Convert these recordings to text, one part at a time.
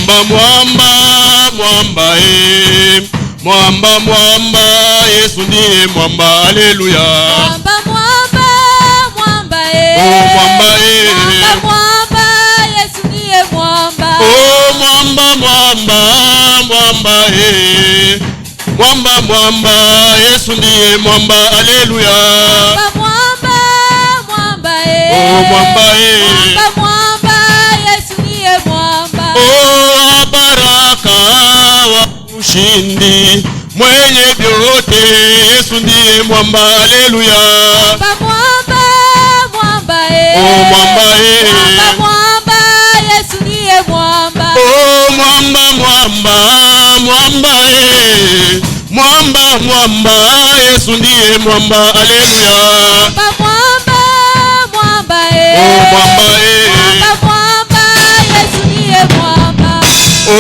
Mwamba, mwamba, mwamba, mwamba, mwamba, Yesu ndiye mwamba, haleluya. Mwamba, mwamba, mwamba, oh mwamba, mwamba, mwamba, Yesu ndiye mwamba. Oh mwamba, mwamba, mwamba, mwamba, mwamba, Yesu ndiye mwamba, haleluya. Mwamba, mwamba, oh mwamba, mwamba, mwamba, Yesu ndiye mwamba. Oh baraka wa ushindi mwenye vyote, Yesu ndiye mwamba, haleluya. Mwamba, mwamba, mwamba, oh mwamba, mwamba, mwamba, Yesu ndiye mwamba. oh mwamba, mwamba, mwamba, mwamba, mwamba, Yesu ndiye mwamba, haleluya. Mwamba, mwamba, mwamba, oh mwamba, mwamba, mwamba, Yesu ndiye mwamba. oh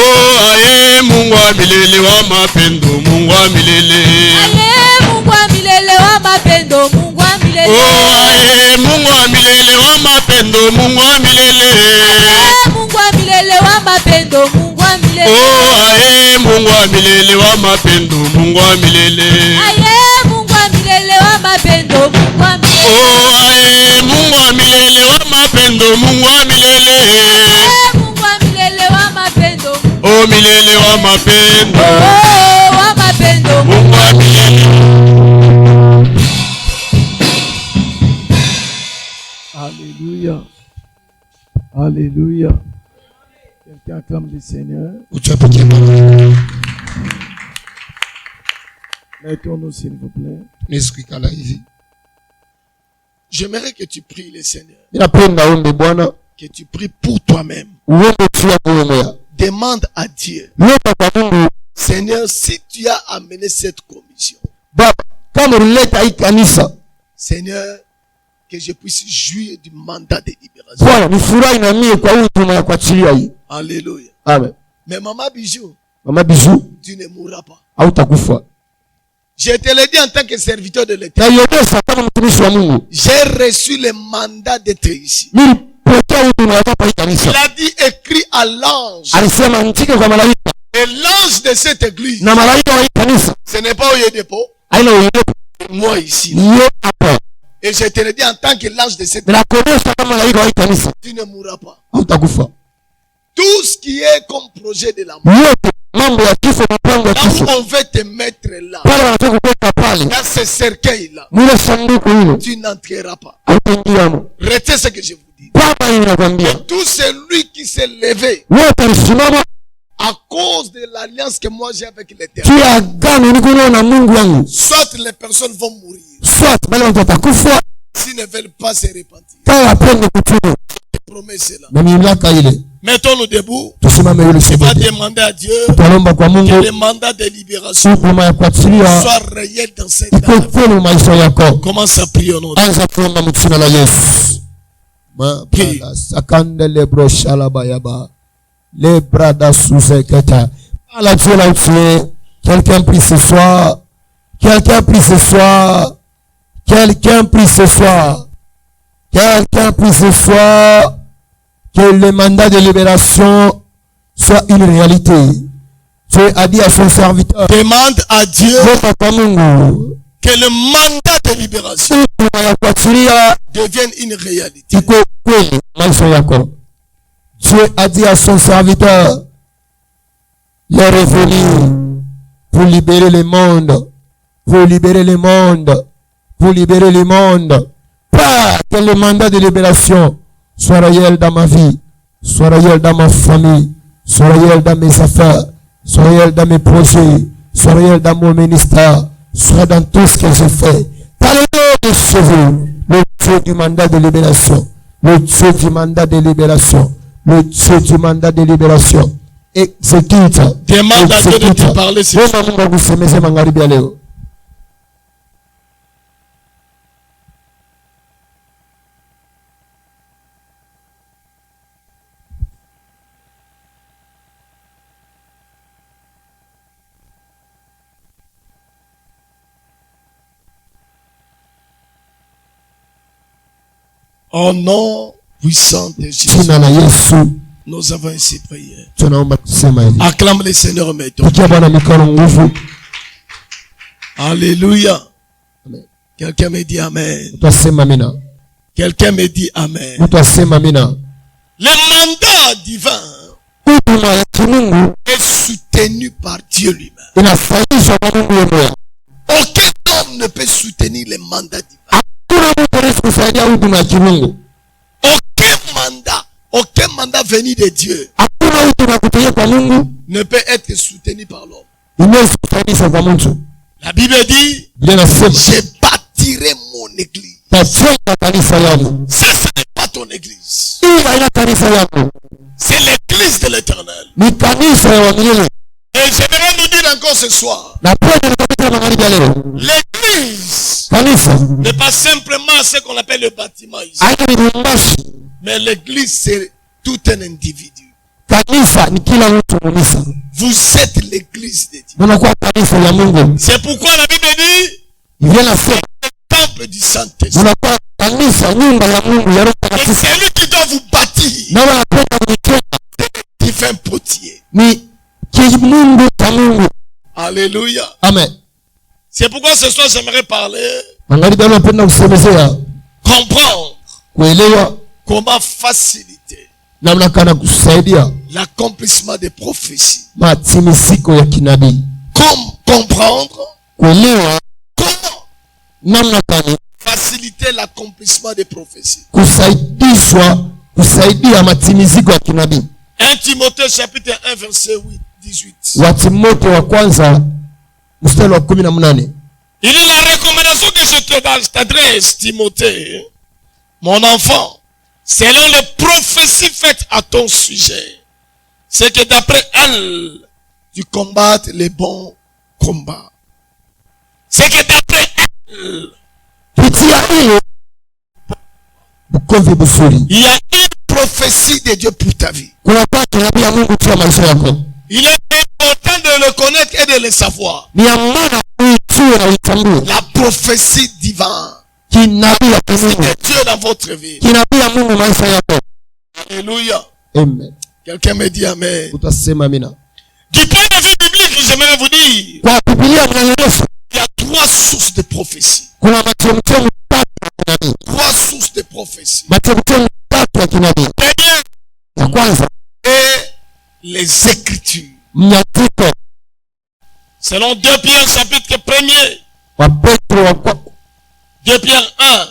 aye Mungu wa milele wa mapendo, Mungu wa milele. Aye Mungu wa milele wa mapendo, Mungu wa milele. Oh aye Mungu wa milele wa mapendo, Mungu wa milele. Aye Mungu wa milele wa mapendo, Mungu wa milele. Oh aye Mungu wa milele wa mapendo, Mungu wa milele. Aye Mungu wa milele wa mapendo, Mungu wa milele. Oh aye Mungu wa milele wa mapendo, Mungu wa milele. Aye Mungu wa milele wa mapendo. Oh milele wa mapendo. Oh wa mapendo, Mungu wa milele. Alléluia. Alléluia. Quelqu'un acclame le Seigneur. Mettons-nous s'il vous plaît. J'aimerais que tu pries le Seigneur. Que tu pries pour toi-même. Demande à Dieu. Seigneur, si tu as amené cette commission, Seigneur, que je puisse jouir du mandat de libération. Alléluia. Amen. Mais maman Bijou, tu ne mourras pas. Je te l'ai dit en tant que serviteur de l'Éternel. J'ai reçu le mandat d'être ici. Il a dit écrit à l'ange. Et l'ange de cette église, ce n'est pas Oyedepo, moi ici. Et je te l'ai dit en tant que l'ange de cette église, tu ne mourras pas. Tout ce qui est comme projet de la mort, là où on veut te mettre là, dans ce cercueil-là, tu n'entreras pas. Retenez ce que je vous dis. Et tout celui qui s'est levé à cause de l'alliance que moi j'ai avec l'Éternel, soit les personnes vont mourir, s'ils ne veulent pas se repentir. Je promets cela. Mettons-nous debout. On va demander à Dieu que le mandat de libération soit réel dans cette âme. Commence à prier au nom de Dieu. Quelqu'un prie ce soir. Quelqu'un prie ce soir. Quelqu'un prie ce soir. Quelqu'un prie ce soir. Que le mandat de libération soit une réalité. Dieu a dit à son serviteur. Demande à Dieu que le mandat de libération devienne une réalité. Dieu a dit à son serviteur. Il est revenu pour libérer le monde. Pour libérer le monde. Pour libérer le monde. Pas que le mandat de libération soit réel dans ma vie, soit réel dans ma famille, soit réel dans mes affaires, soit réel dans mes projets, soit réel dans mon ministère, soit dans tout ce que je fais. Par le nom de Jésus, le Dieu du mandat de libération, le Dieu du mandat de libération, le Dieu du mandat de libération. Exécute. Demande à Dieu de te parler ce soir. Au nom puissant de Jésus. Nous avons ainsi prié. Acclame le Seigneur maintenant. Alléluia. Quelqu'un me dit Amen. Quelqu'un me dit Amen. Le mandat divin est soutenu par Dieu lui-même. Aucun homme ne peut soutenir le mandat divin. Aucun mandat venu de Dieu ne peut être soutenu par l'homme. La Bible dit, je bâtirai mon église. Ça, ce n'est pas ton église. C'est l'église de l'Éternel. Et j'aimerais nous dire encore ce soir, l'église n'est pas simplement ce qu'on appelle le bâtiment ici. Mais l'église, c'est tout un individu. Vous êtes l'église de Dieu. C'est pourquoi la Bible dit, le temple du Saint-Esprit. Et c'est lui qui doit vous bâtir. Des divins potiers. Alléluia. Amen. C'est pourquoi ce soir j'aimerais parler, comprendre comment faciliter l'accomplissement des prophéties. Comprendre comment faciliter l'accomplissement des prophéties. 1 Timothée chapitre 1 verset 18. Il est la recommandation que je t'adresse, Timothée, mon enfant, selon les prophéties faites à ton sujet, c'est que d'après elles, tu combattes les bons combats. C'est que d'après elles, il y a une prophétie de Dieu pour ta vie. Il est important de le connaître et de le savoir. La prophétie divine de Dieu dans votre vie. Alléluia. Amen. Quelqu'un me dit Amen. Du point de vue biblique, j'aimerais vous dire, il y a 3 sources de prophétie. 3 sources de prophétie. Et les Écritures. Selon 2 Pierre chapitre 1er. 2 Pierre 1.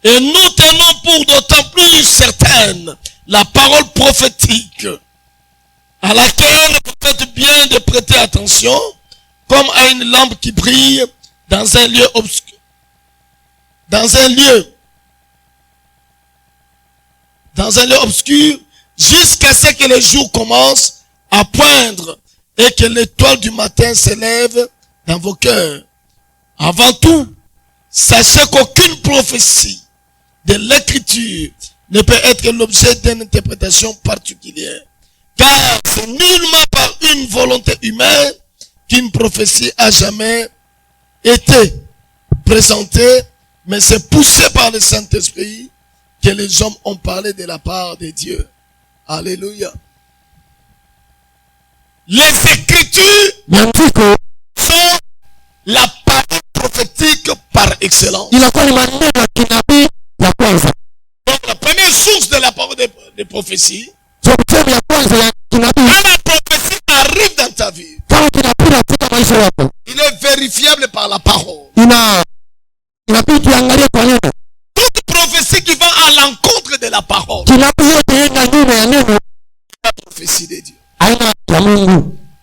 Et nous tenons pour d'autant plus certaine la parole prophétique à laquelle vous faites bien de prêter attention comme à une lampe qui brille dans un lieu obscur. Dans un lieu obscur jusqu'à ce que le jour commence à poindre et que l'étoile du matin s'élève dans vos cœurs. Avant tout, sachez qu'aucune prophétie de l'écriture ne peut être l'objet d'une interprétation particulière. Car c'est nullement par une volonté humaine qu'une prophétie a jamais été présentée, mais c'est poussé par le Saint-Esprit que les hommes ont parlé de la part de Dieu. Alléluia. Les Écritures sont la parole prophétique par excellence. Donc la première source de la parole de prophétie, quand la prophétie arrive dans ta vie, il est vérifiable par la parole. Toute prophétie qui va à l'encontre de la parole, la prophétie de Dieu.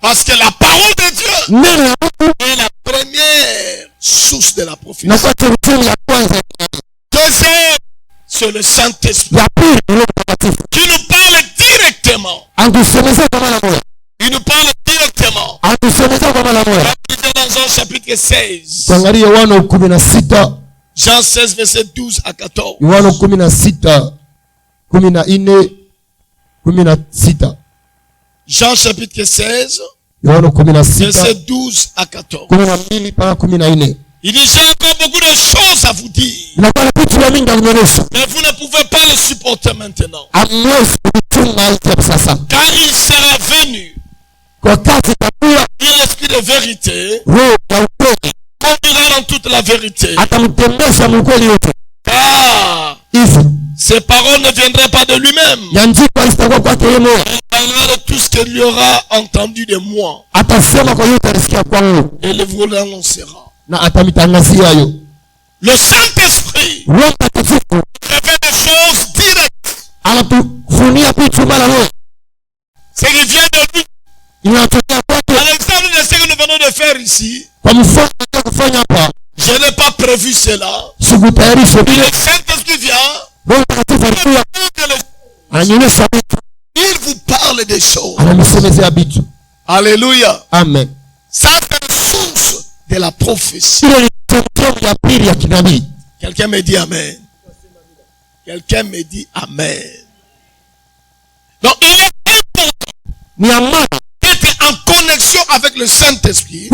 Parce que la parole de Dieu est la première source de la prophétie. Deuxième, c'est le Saint-Esprit qui nous parle directement. Il nous parle directement. Dans Jean chapitre 16. Jean 16 verset 12 à 14. Jean chapitre 16 verset 12 à 14. Il dit, j'ai encore beaucoup de choses à vous dire. Mais vous ne pouvez pas le supporter maintenant. Car il sera venu. Il est l'esprit de vérité. Conduira dans toute la vérité. Car ses paroles ne viendraient pas de lui-même. Il parlera de tout ce qu'il lui aura entendu de moi. Et il vous l'annoncera. Le Saint-Esprit révèle des choses directes. Ce qui vient de lui. À l'exemple de ce que nous venons de faire ici, je n'ai pas prévu cela. Le Saint-Esprit vient. Il vous parle des choses. Alléluia. Amen. Ça, c'est la source de la prophétie. Quelqu'un me dit Amen. Quelqu'un me dit Amen. Donc, il est important d'être en connexion avec le Saint-Esprit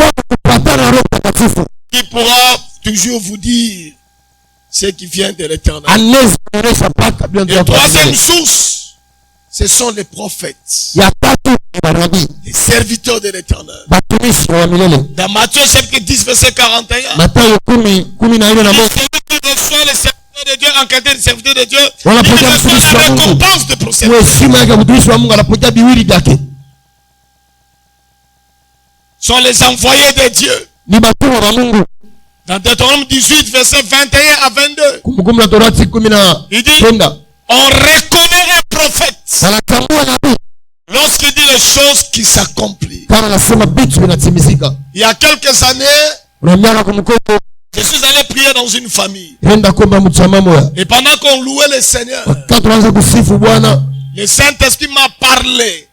qui pourra toujours vous dire ce qui vient de l'Éternel. Et troisième source, ce sont les prophètes, les serviteurs de l'Éternel. Dans Matthieu chapitre 10 verset 41, les serviteurs de Dieu, en qualité de serviteurs de Dieu, ils reçoivent la récompense de procès. Sont les envoyés de Dieu. Dans Deutéronome 18 verset 21 à 22, il dit, on reconnaît un prophète lorsqu'il dit les choses qui s'accomplissent. Il y a quelques années, je suis allé prier dans une famille. Et pendant qu'on louait le Seigneur, le Saint-Esprit m'a parlé.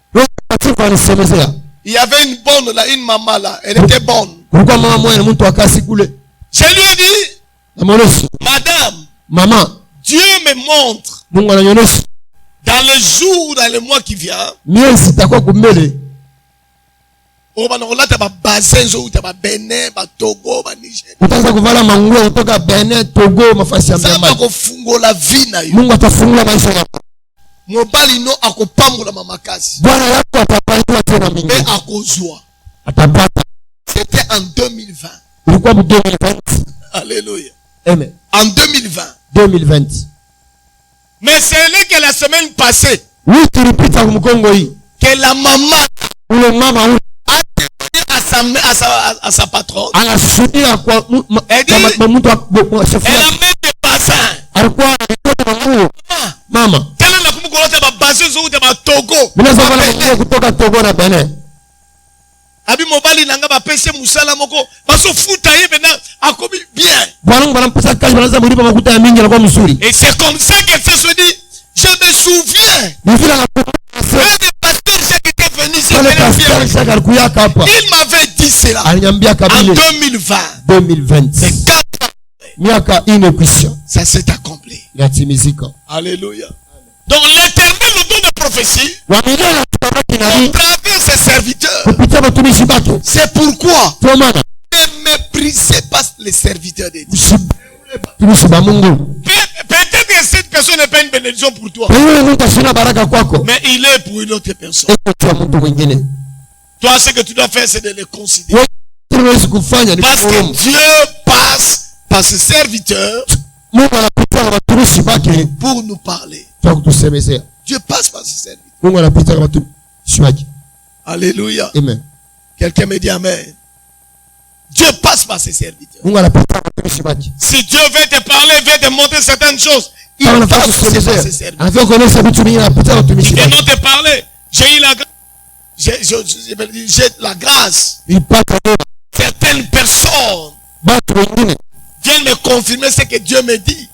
Il y avait une bonne là, une maman là, elle était bonne. Je lui ai dit, madame, maman, Dieu me montre dans les jours, dans les mois qui viennent, mobali no akopambola mamakasi mais akozwa. C'était en 2020. Alléluia. Amen. En 2020. Mais c'est là que la semaine passée, que la maman a téléphoné à sa patronne. Elle dit, elle a mis des bassins. Maman. Abi mobali nanga ba pese musala moko baso futa ye maintenant akomi bien. Et c'est comme ça que ça se dit. Je me souviens. Le pasteur Jacques était venu ici. Il m'avait dit cela en 2020. 2020. Ça s'est accompli. Alléluia. Donc l'Éternel nous donne une prophétie au travers ses serviteurs. C'est pourquoi ne méprisez pas les serviteurs de Dieu. Peut-être que cette personne n'est pas une bénédiction pour toi, mais il est pour une autre personne. Toi, ce que tu dois faire, c'est de les considérer. Parce que Dieu passe par ses serviteurs pour nous parler. Dieu passe par ses serviteurs. Alléluia. Amen. Quelqu'un me dit Amen. Dieu passe par ses serviteurs. Si Dieu veut te parler, veut te montrer certaines choses, il passe par ses serviteurs. Il veut te parler. J'ai eu la grâce. J'ai la grâce. Certaines personnes viennent me confirmer ce que Dieu me dit.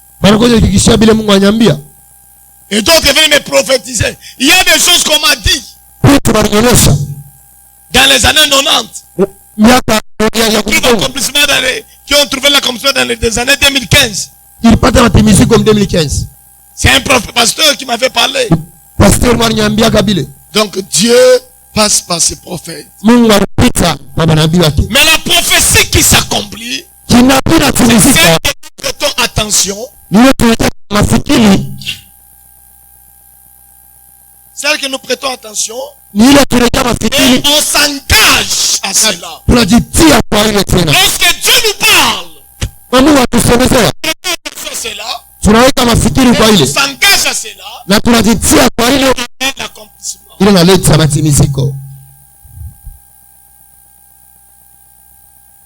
Et d'autres viennent me prophétiser. Il y a des choses qu'on m'a dit dans les années 90 qui ont trouvé l'accomplissement dans les années 2015. C'est un pasteur qui m'avait parlé. Donc Dieu passe par ses prophètes. Mais la prophétie qui s'accomplit, c'est C'est celle que nous prêtons attention. Celle que nous prêtons attention. Et on s'engage à cela. Lorsque Dieu nous parle, on s'engage à cela. L'accomplissement.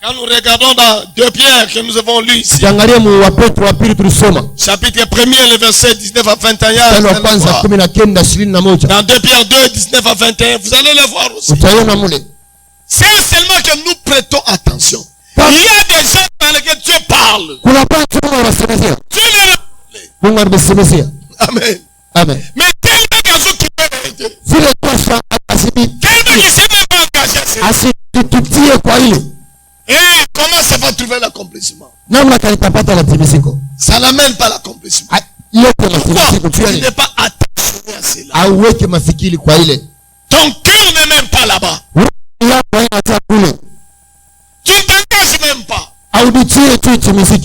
Quand nous regardons dans 2 Pierre que nous avons lu ici, chapitre 1er, le verset 19 à 21, dans 2 Pierre 2, 19 à 21, vous allez le voir aussi. C'est seulement que nous prêtons attention. Il y a des gens dans lesquels Dieu parle. Dieu les rappelle. Amen. Amen. Mais tellement qu'ils sont qui peuvent aider. Tellement qu'ils ne s'est même pas engagé à cela. Et comment ça va trouver l'accomplissement? Ça n'amène pas l'accomplissement. Pourquoi? Tu n'es pas attentionné à cela. Ton cœur n'est même pas là-bas. Tu ne t'engages même pas.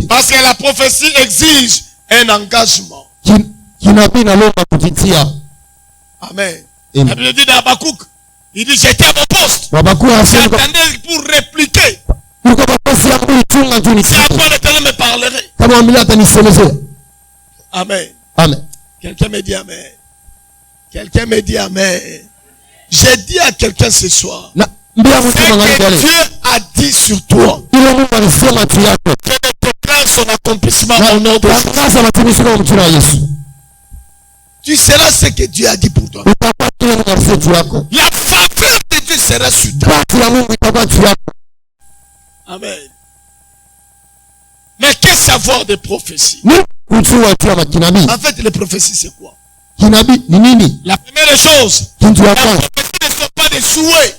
Parce que la prophétie exige un engagement. Amen. La Bible dit dans Habakkuk, il dit j'étais à mon poste. J'attendais pour répliquer. C'est à quoi l'Éternel me parlerait. Amen. Amen. Quelqu'un me dit amen. Quelqu'un me dit amen. J'ai dit à quelqu'un ce soir, ce que Dieu a dit sur toi, que ne déclare son accomplissement au nom de Jésus. Tu seras ce que Dieu a dit pour toi. La faveur de Dieu sera sur toi. Amen. Mais qu'est-ce savoir des prophéties? En fait, les prophéties, c'est quoi? La première chose, la prophétie ne sont pas des souhaits.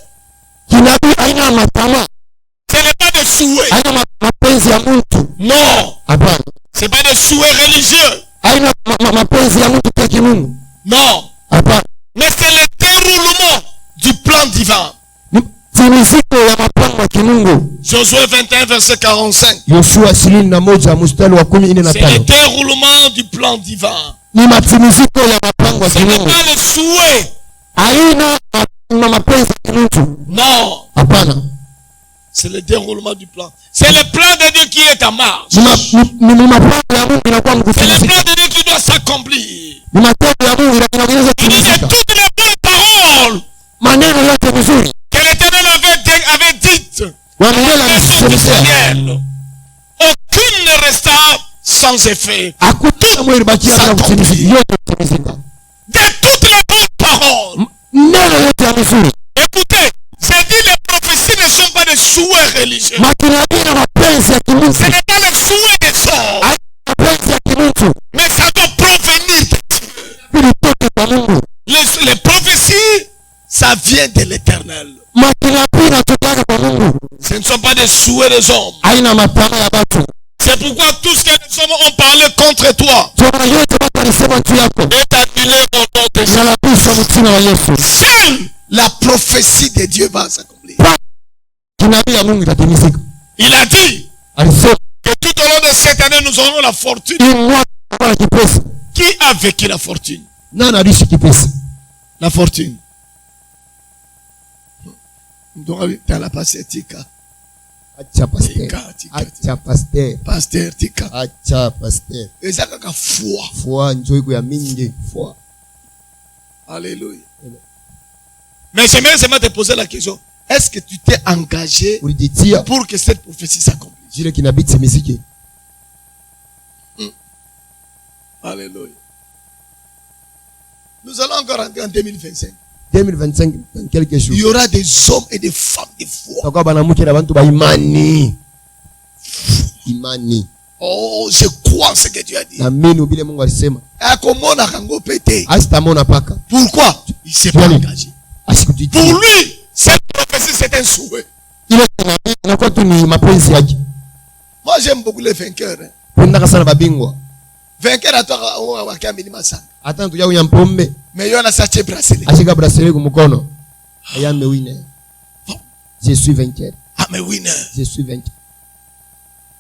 Ce n'est pas des souhaits. Non. Ce n'est pas des souhaits religieux. Non. Mais c'est le déroulement du plan divin. Josué 21, verset 45. C'est le déroulement du plan divin. Ce n'est pas le souhait. Non. C'est le déroulement du plan. C'est le plan de Dieu qui est en marche. C'est le plan de Dieu qui doit s'accomplir. Il dit de toutes les bonnes paroles que l'Éternel avait dites. Aucune ne resta sans effet. De toutes les bonnes paroles. Écoutez, j'ai dit les prophéties ne sont pas des souhaits religieux. Ce n'est pas le souhait des hommes. Mais ça doit provenir de Dieu. Les prophéties, ça vient de l'Éternel. Ce ne sont pas des souhaits des hommes. C'est pourquoi tout ce que les hommes ont parlé contre toi est annulé au nom de Jésus. Seule la prophétie de Dieu va s'accomplir. Il a dit que tout au long de cette année, nous aurons la fortune. Qui a vécu la fortune? La fortune. Donc, tu as la pasteur Tika. Pasteur Tika. Et ça, c'est foi. Foi. Alléluia. Mais j'aimerais seulement te poser la question. Est-ce que tu t'es engagé pour que cette prophétie s'accomplisse? Alléluia. Nous allons encore entrer en 2025. 2025, dans quelques jours. Il y aura des hommes et des femmes de foi. Oh, je crois en ce que Dieu a dit. Pourquoi? Il s'est pas engagé. Pour lui, cette prophétie, c'est un souhait. Moi, j'aime beaucoup les vainqueurs. Vainqueur à toi, mais il y en a sachet bracelet. Je suis vainqueur. Ah, mais winner. Je suis vainqueur.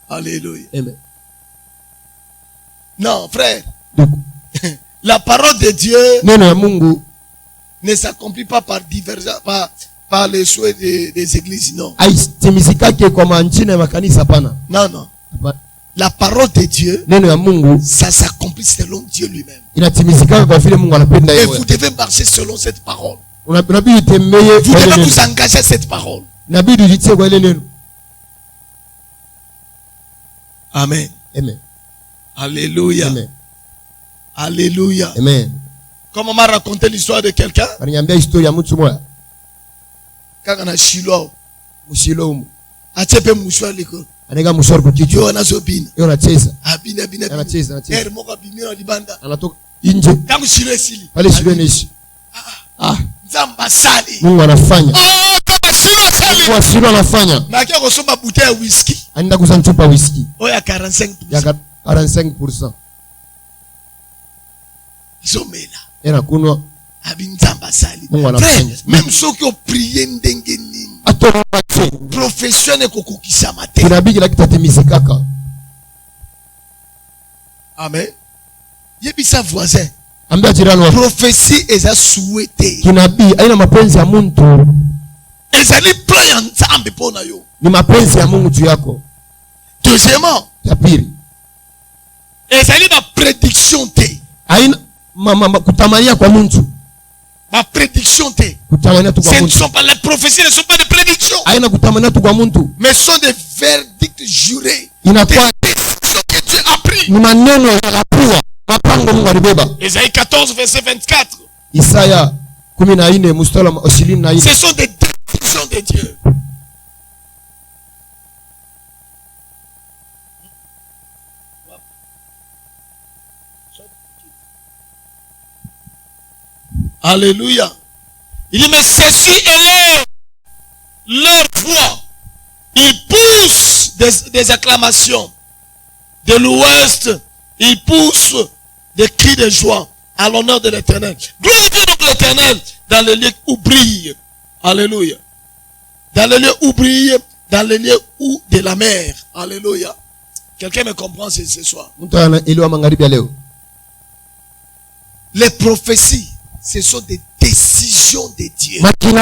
Alléluia. Amen. Non, frère. La parole de Dieu ne s'accomplit pas par divergence, par les souhaits des églises, non. Non, non. La parole de Dieu, ça s'accomplit selon Dieu lui-même. Et vous devez marcher selon cette parole. Vous devez vous engager à cette parole. Amen. Amen. Alléluia. Amen. Alléluia. Amen. Comme on m'a raconté l'histoire de quelqu'un. Quand on a Shiloh. Anega mouchoir pour Dieu. On a zobine. Et on a cheza. Abina bina. On a cheza. Hermoka bimira libanda. Anatoka inje. Tangu Shiloh sili. Pale Shiloh nishi. Nzamba sali. Mungu anafanya. Oh, kama Shiloh sali. Mungu Shiloh anafanya. Na kia kusoma bouteille ya whisky. Anaenda kuuza chupa whisky. Oh ya 45%. Ya 45%. Zomela. Era kunwa. Abinzamba sali. Mungu anafanya. Même ceux qui ont prié ndenge nini. Profession ne kokukisa mate. Kinabii la kitatimizikaka. Amen. Yebisa voisin. Ambia jirani wako. Prophétie eza souhaité. Kinabii aina mapenzi ya mtu. Ezali plan ya Nzambe pona yo. Ni mapenzi ya Mungu juu yako. Deuxièmement, ya pili. Ezali ma prédiction te. Aina kutamania kwa mtu. Ma prédiction te. Kutamania tu kwa mtu. Ce ne sont pas les prophéties, ne sont pas des prédictions. Aina kutamania tu kwa mtu. Mais sont des verdicts jurés. Inakuwa décisions que Dieu a pris. Ni maneno yanapewa. Mapango Mungu alibeba. Isaïe 14 verset 24. Isaya 14 mstari wa 24. Ce sont des décisions de Dieu. Alléluia. Il dit, mais ceci est leur voix. Ils poussent des acclamations. De l'ouest, ils poussent des cris de joie à l'honneur de l'Éternel. Glorifiez donc l'Éternel dans le lieu où brille. Alléluia. Dans le lieu où brille, dans le lieu où de la mer. Alléluia. Quelqu'un me comprend ce soir? Les prophéties, ce sont des décisions de Dieu. Dieu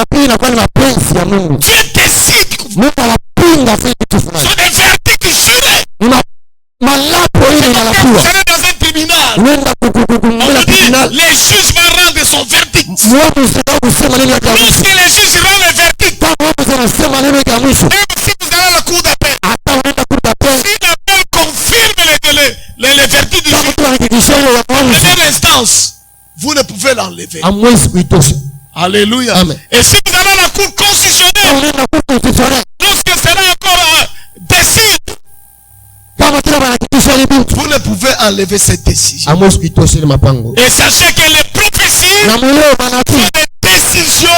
décide. Ce sont des verdicts jurés. Vous serez dans un tribunal. On vous dit, les juges vont rendre son verdict. Lorsque les juges rendent le verdict, même si vous allez à la cour d'appel, si l'appel confirme les verdicts du juge, en première instance, vous ne pouvez l'enlever. Alléluia. Amen. Et si vous allez à la cour constitutionnelle, lorsque cela encore décide, vous ne pouvez enlever cette décision. Et sachez que les prophéties sont des décisions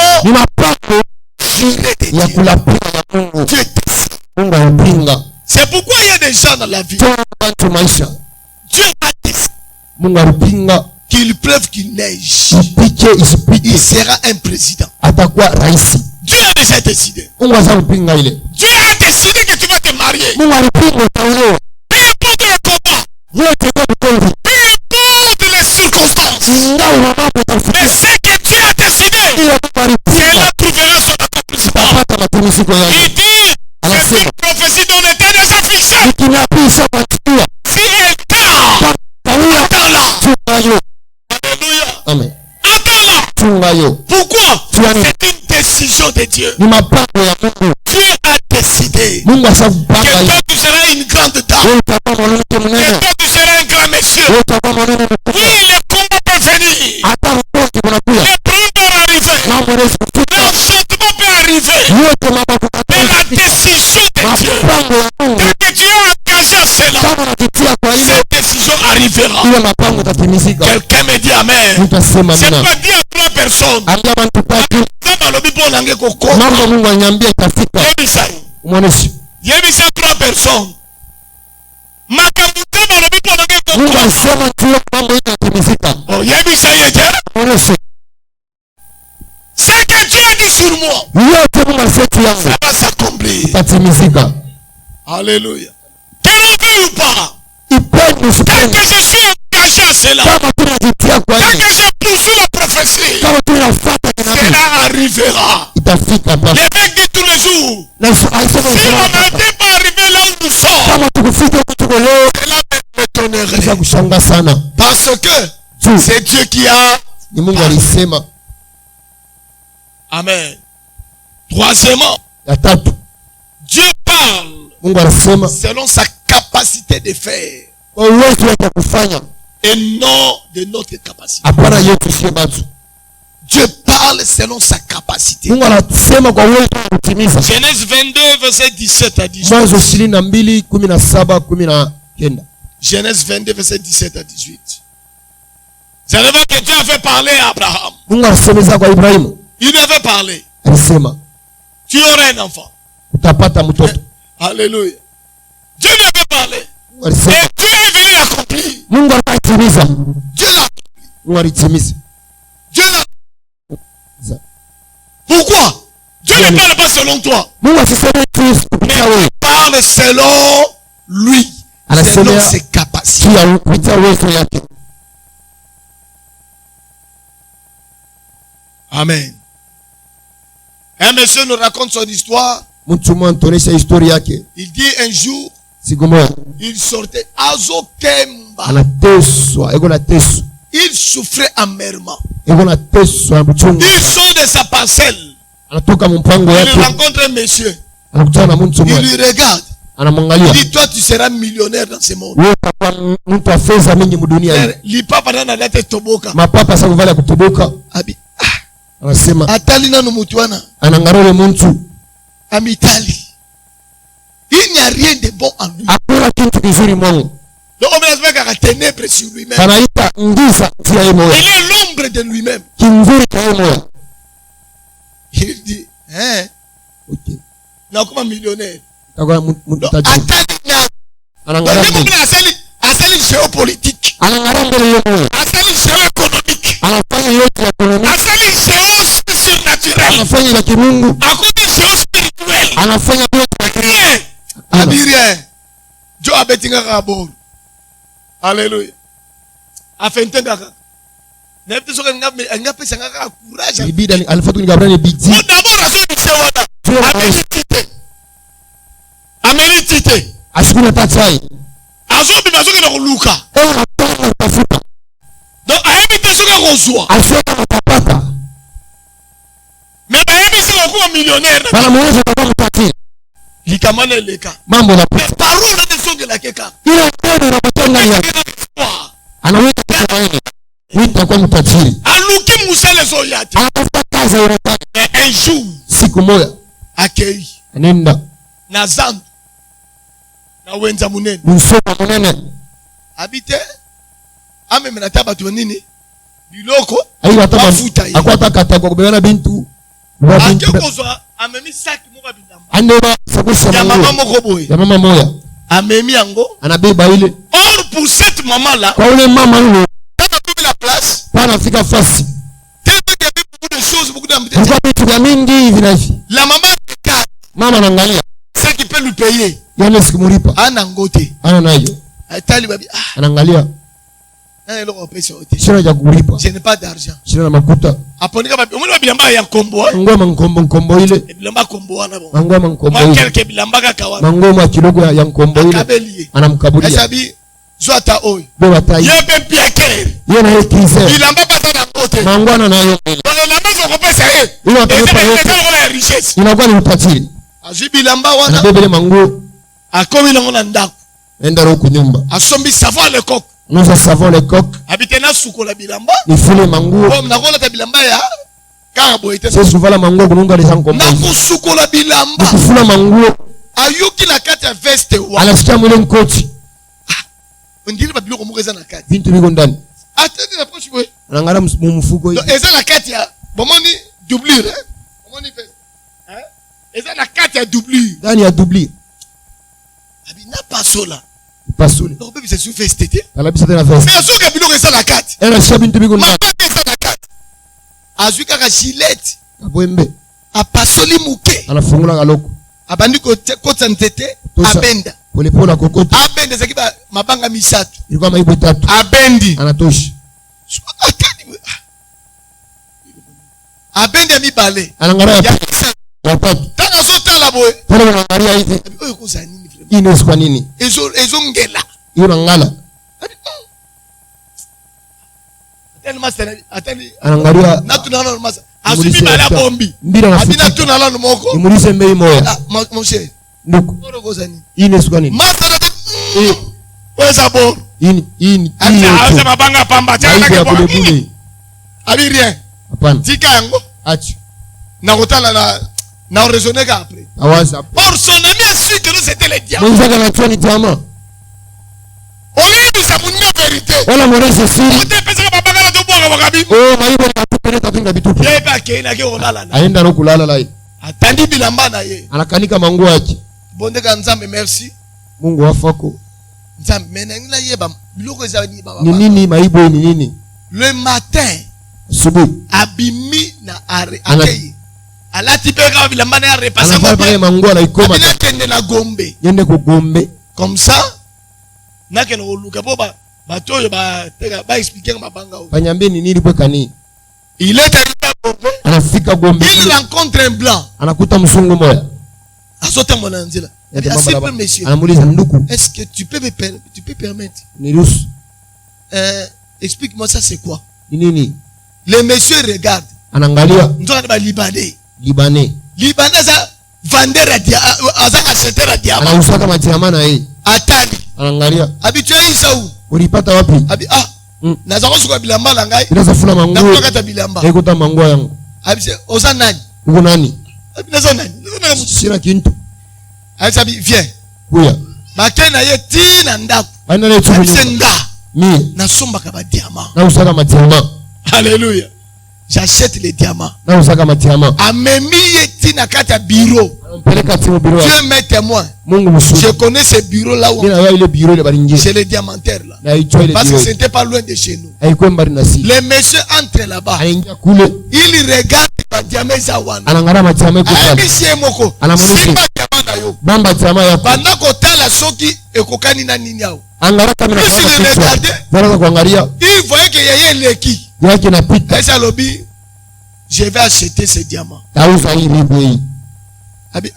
jurées de Dieu. C'est pourquoi il y a des gens dans la vie. Dieu a décidé qu'il pleuve, qu'il neige. Il sera un président. Dieu a déjà décidé. Dieu a décidé que tu vas te marier. Peu importe le combat. Peu importe les circonstances. Mais ce que Dieu a décidé, cela trouvera son accomplissement. Il dit, c'est une prophétie dont était déjà fixée. Si elle tarde, attends-la. Alléluia. Amen. Attends-la. Pourquoi? C'est une décision de Dieu. Dieu a décidé que toi tu seras une grande dame. Que toi tu seras un grand monsieur. Oui, le combat peut venir. Le problème peut arriver. L'enchantement peut arriver. Mais la décision de Dieu, dès que tu es engagé à cela, cette décision arrivera. Quelqu'un me dit amen. C'est pas dit à 3 personnes. Yebisa 3 personnes. Oh, yebisa yete. C'est que Dieu a dit sur moi. Ça va s'accomplir. Alléluia. Que le veux ou pas, ipende tant usipende, que je suis engagé à cela, kama tunajitia kwa tant nini, que je poursuis la prophétie, kama tunafuata kinabii, cela arrivera. itafika hapa. L'évêque dit tous les jours, Na haisema si on usema n'était pas arrivé là où nous sommes, kama tukufika huko tuko leo, cela m'étonnerait. za kushanga sana. Parce que Tu c'est Dieu qui a. ni Mungu alisema. Amen. Troisièmement, Ya tatu, Dieu parle Mungu anasema selon sa capacité de faire kwa uwezo wake wa kufanya, et non de notre capacité. hapana yetu sio batu. Dieu parle selon sa capacité. Mungu anasema kwa uwezo wa kutimiza. Genèse 22, verset 17 à 18. Mwanzo 22, 17, 19. Genèse 22, verset 17 à 18. C'est le moment que Dieu avait parlé à Abraham. Mungu anasemeza kwa Ibrahimu. Il lui avait parlé. Alisema Tu auras un enfant. utapata mtoto. Alléluia. Dieu lui avait parlé. Mungu alisema. Et Dieu est venu l'accomplir. Mungu alitimiza. Dieu l'a. Mungu alitimiza. Dieu l'a. Pourquoi? Dieu ne parle pas selon toi. Mungu asiseme tu kupitia wewe. Il parle selon lui. Selon ses capacités. Kupitia uwezo yake. Amen. Un monsieur nous raconte son histoire. Mtu mmoja anatonesha historia yake. Il dit un jour, siku moja il sortait Azokemba. Anateswa, eko na teso. Il souffrait amèrement. Eko na teso na mchungu. Il sort de sa parcelle. Anatoka mpango yake. Il rencontre un monsieur. Anakutana na mtu mmoja. Il lui regarde. Anamwangalia. Il dit, toi tu seras millionnaire dans ce monde. Wewe utakuwa mtu wa fedha mingi mdunia hii. Lipapa nana date toboka. Mapapa sasa kuvala kutoboka. Abi. Anasema atali na mutwana. Anangarole mtu. Amitali. Il n'y a rien de bon en lui. Hakuna kitu kizuri Mungu. Donc on met la ténèbre sur lui-même. Anaita ngiza tia yeye moyo. Il est l'ombre de lui-même. Kimvuri cha yeye moyo. Il dit, hein? OK. Na kama millionnaire. Takuwa mtu tajiri. Atali na. Anangarole. Mungu asali géopolitique. Anangarole yeye moyo. Asali géoéconomique. Anafanya yote ya ekonomia. Asali géosurnaturel. Anafanya ya kimungu. Akuti géospirituel. Anafanya yote ya rien. Adirien. Jo abetinga kabor. Alléluia. Afentenga kaka. Nepte soka ngape sanga ka courage. Ibida alifatu nikabrani bidii. D'abord azo bisewana. Amenitite. Asikuna tatsai. Azo bimazoka na kuluka. Anataka kutafuta. Donc ayebite soka kozwa. Asema atapata. Mais ayebise kuwa millionnaire. Bana mweza kwa mtatiri. Likamana leka. Mambo na Mais parole de songe la keka. ile neno na matendo yake. Anaweka tumaini. Wita kwa mtatiri. Aluki musale zoyati. Anatafuta kazi ya urafiki. Un jour. Siku moja. Akei. Nenda. Na zandu. Na wenza munene. Msopa munene. Habite. Ame menataba tu nini? Biloko. Ayo ataba akwata kata kwa kubebana bintu. Akekozwa amemi saki moka bilamba. Andeba sakusha ya mama moko boye. Ya mama moya. Amemi yango. Anabeba ile. Or pour cette maman là. Kwa ule mama yule. Quand on trouve la place. Pana fika fasi. Tellement qu'il y avait beaucoup de choses, beaucoup d'ambiance. Kwa vitu vya mingi hivi na hivi. La maman regarde. Mama anaangalia. C'est qui peut lui payer. Yale sikumlipa. Ana ngote. Ana nayo. Atali babi. Anaangalia. Na ile pesa yote. Sina ya kulipa. Je n'ai pas d'argent. Sina na makuta. Aponika babi. Umwe bilamba ya nkombo. Ngoma nkombo ile. Bilamba nkombo wana bon. Ngoma nkombo ile. Moi quelque bilamba ka kawana. Ngoma kidogo ya nkombo ile. Akabelie. Anamkabulia. Esabi zwata oy. Beba tai. Yebe piaker. Yena ile kize. Bilamba pasa na ngote. Mangwana nayo ile. Bilamba zoko pesa ye. Ile atalipa yote. Inakuwa ni utajiri. Aji bilamba wana. Anabebele manguo. Akomi na ngona ndako. Enda ro kunyumba. Asombi savon le coq. Nous savons les coques. Habitena suko la bilamba. Ni fule manguo. Bon na kola ta bilamba ya. Kabo ite. C'est souvent la manguo kununga les gens comme. Na kusuko la bilamba. Ni fule manguo. Ayuki na kati ya veste wa. Anasikia mwile mkoti. Ndili ba biloko moko eza na kati. Bintu biko ndani. Atende na poche boy. Anangala mfuko hivi. Eza na kati ya bomoni doublure. Bomoni veste. Eza na kati ya doublure. Ndani ya doublure. Abina pasola. Pasule. Donc bébé c'est sous veste. Alabisa tena veste. Mais azoka biloko eza na kati. Era sha bintu biko ndani. Mama eza na kati. Azuka ka gilet. Abwembe. Apasoli muke. Anafungula kaloko. Abandi ko kota ntete abenda. polepole akokota abendi ezaki mabanga misatu ilikuwa maibo 3 abendi anatosha abendi ya mibale anangara ya 3 tanga zotala boye pale wanaangalia hivi oyo koza nini vraiment hii ni kwa nini ezongela hiyo nangala anangalia na tunala masa azumi bala bombi mbira na abina tunala moko imulise mbei moya mon cher nduku oyo koza nini hii ni kwa nini masa weza bo hii acha mabanga pamba cha na kwa abi rien hapana tika yango acha na kotala na raisonner ka après awaza or son ami a su que c'était le diable mwenza kana tuani diamant oli sa munna vérité wala morese siri ote pesa mabanga na tobwaka wakabi maibo na tupele tapinga bitupu yeba keina ke olala na aenda no kulala lai atandi bilamba na ye anakanika manguo yake bonde ka nzambe merci Mungu wafako nzambe menengila yeba biloko za ni baba ni nini maibo ni nini le matin asubuhi abimi na akei alati peka bilamba na repasser anafanya pale manguo na ikoma na kende na Gombe yende ku Gombe comme ça na kene oluka po batoyo ba expliquer mabanga o panyambe ni nini pweka ni il est arrivé à Gombe anafika Gombe il rencontre un blanc anakuta msungu moya azote mwana nzila anamuuliza nduku est-ce que tu peux permettre niruhusu explique-moi ça c'est quoi nini les messieurs regardent anangalia ndio ba libanais ça vendeur à acheteur à diamant anausaka matiama na yeye atani anangalia habitué isa où ulipata wapi abi naza kosuka bilamba la ngai bila safuna manguo na kukata bilamba ekuta manguo yangu abi se oza nani uko nani abi nazo nani sina kintu abi viens kuya makena ye tina ndaku bana le tubu senga mi na somba ka ba diamant na usaka matiama alléluia j'achète les diamants na usaka matiama amemi ye tina kata bureau mpeleka timu bureau Dieu m'est témoin Mungu msuri je connais ce bureau là où nina ile bureau ile baringie c'est le diamantaire là na icho ile parce que c'était pas loin de chez nous haikuwa mbali na sisi les messieurs entrent là-bas anaingia kule il regarde ba diamant za wana anangara matiama kwa abisie moko anamuliza diamant yo bamba tiama yako banda kotala soki ekokani na nini yao angara kamera voilà kuangalia il voyait que yeye leki yake napita esa lobi je vais acheter ce diamant auza hii bei abi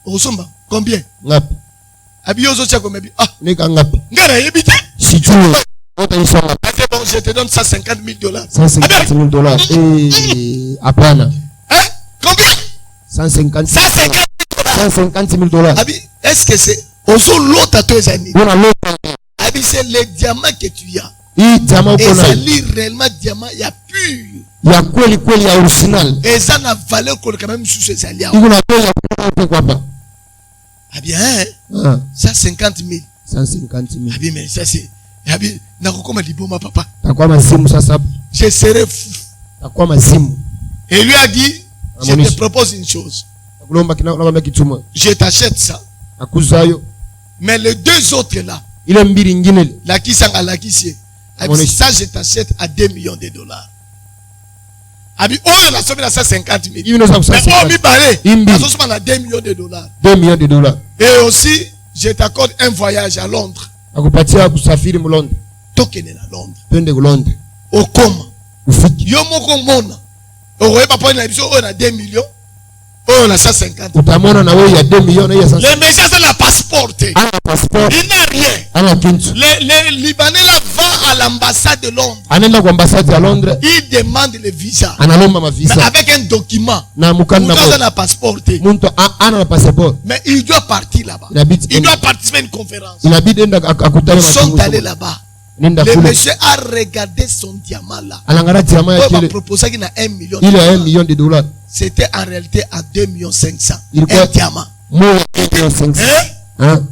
osomba combien ngapi abi yozo chako mebi nika ngapi ngara yebite sijui wote ni sawa c'est bon je te donne $150,000 $150,000 hapana combien $150,000 abi est-ce que c'est ozo lota to ezani ona lota abi c'est le diamant que tu as hii diamant uko nayo ezali réellement diamant ya pur ya kweli ya original eza na valeur ko quand même sous ezali iko na bei ya kwa hapa abi $150,000 abi mais ça c'est abi nakokoma liboma papa takwa mazimu sasa je serai fou takwa mazimu et lui a dit je te propose une chose kulomba kinaomba kituma je t'achète ça akuzayo mais les deux autres là ile mbili nyingine la kisanga la kisie abi ça je t'achète à $2 millions abi oyo na somme na $150,000 hivi unaweza kusema mais mi balé imbi ça somme na $2 millions $2 millions et aussi je t'accorde un voyage à Londres akupatia kusafiri mu Londres tokene na Londres twende ku Londres okoma ufiki yo moko mona oye papa na biso oyo na $2 millions oyo na 150 utamona na wewe ya $2 millions na ya 150 les messieurs c'est la passeport ana passeport il n'a rien ana kintu les Libanais là va à l'ambassade de Londres anaenda kwa ambassade ya Londres il demande le visa analomba ma visa mais avec un document na mukanda na na passeport muntu ana na passeport mais il doit partir là-bas il doit participer à une conférence inabidi enda akutane ils sont allés là-bas le monsieur a regardé son diamant là alangara diamant ya kile proposé qu'il a $1 million il a $1 million c'était en réalité à 2,5 millions un diamant moi 2,5 hein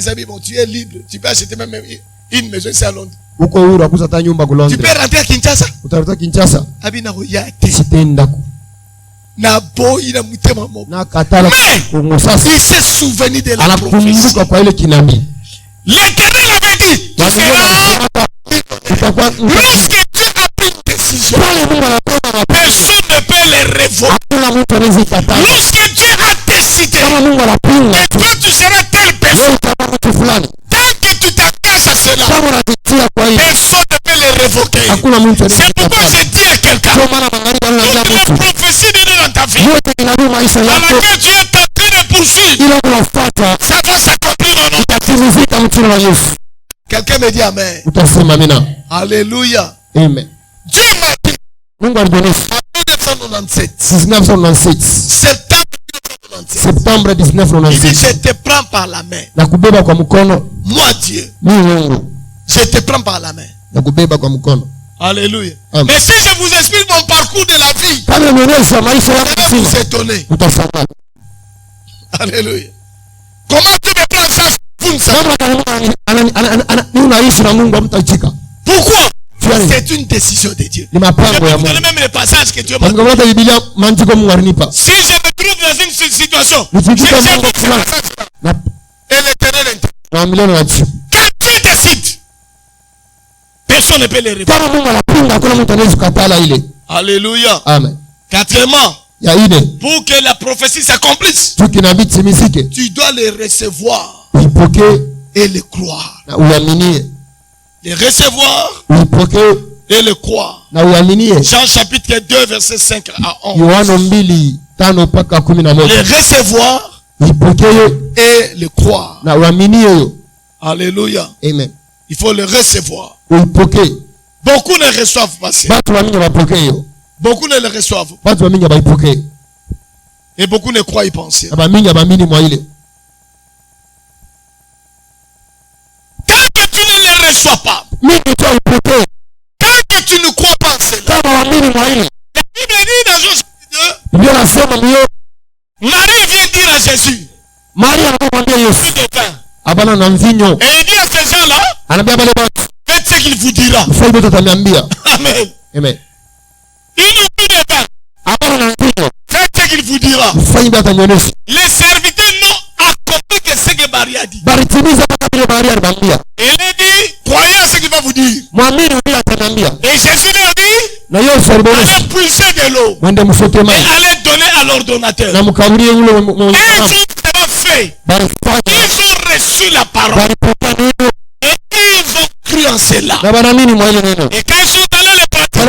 amis, bon, tu es libre. Tu peux acheter même une maison ici à Londres. Tu peux rentrer à Kinshasa. Abi na royate. Na boy na mutema mo. Na katala il s'est souvenu de la prophétie. L'Éternel avait dit, tu seras. Lorsque Dieu a pris une décision, personne ne peut les révoquer. Lorsque Dieu a décidé que C'est pourquoi je dis à quelqu'un, toutes les prophéties données dans ta vie, dans laquelle tu es en train de poursuivre, ça va s'accomplir au nom de Jésus. Quelqu'un me dit Amen. Alléluia. Amen. Dieu m'a dit en 1997, septembre il dit 1997, je te prends par la main. Moi Dieu, je te prends par la main. Alléluia. Amen. Mais si je vous explique mon parcours de la vie, vous allez vous étonner. Alléluia. Comment tu me prends ça? Vous ne savez pas. Pourquoi? C'est une décision de Dieu. Je vais vous donner même les passages que Dieu m'a donné. Si je me trouve dans une situation, et l'Éternel intervient. Quand Dieu décide, personne ne peut les répondre. Alléluia. Amen. Quatrièmement, pour que la prophétie s'accomplisse, tu dois les recevoir et les croire. Les recevoir et les croire. Jean chapitre 2 verset 5 à 11. Les recevoir et les croire. Alléluia. Amen. Il faut les recevoir. Beaucoup ne reçoivent pas ça. Beaucoup ne le reçoivent. Et beaucoup ne croient y penser. Quand tu ne les reçois pas, quand tu ne crois pas en cela, la Bible dit dans Jean chapitre 2, Marie vient dire à Jésus, plus de vin. Et il dit à ces gens-là, faites ce qu'il vous dira. Amen. Amen. Ils n'ont plus de vin. Faites ce qu'il vous dira. Les serviteurs n'ont accompli que ce que Marie a dit. Il a dit, croyez à ce qu'il va vous dire. Et Jésus leur dit, allez puiser de l'eau et allez donner à l'ordonnateur. Et il sera fait. Ils ont reçu la parole. Et ils ont cru en cela. Et quand ils sont allés le pratiquer,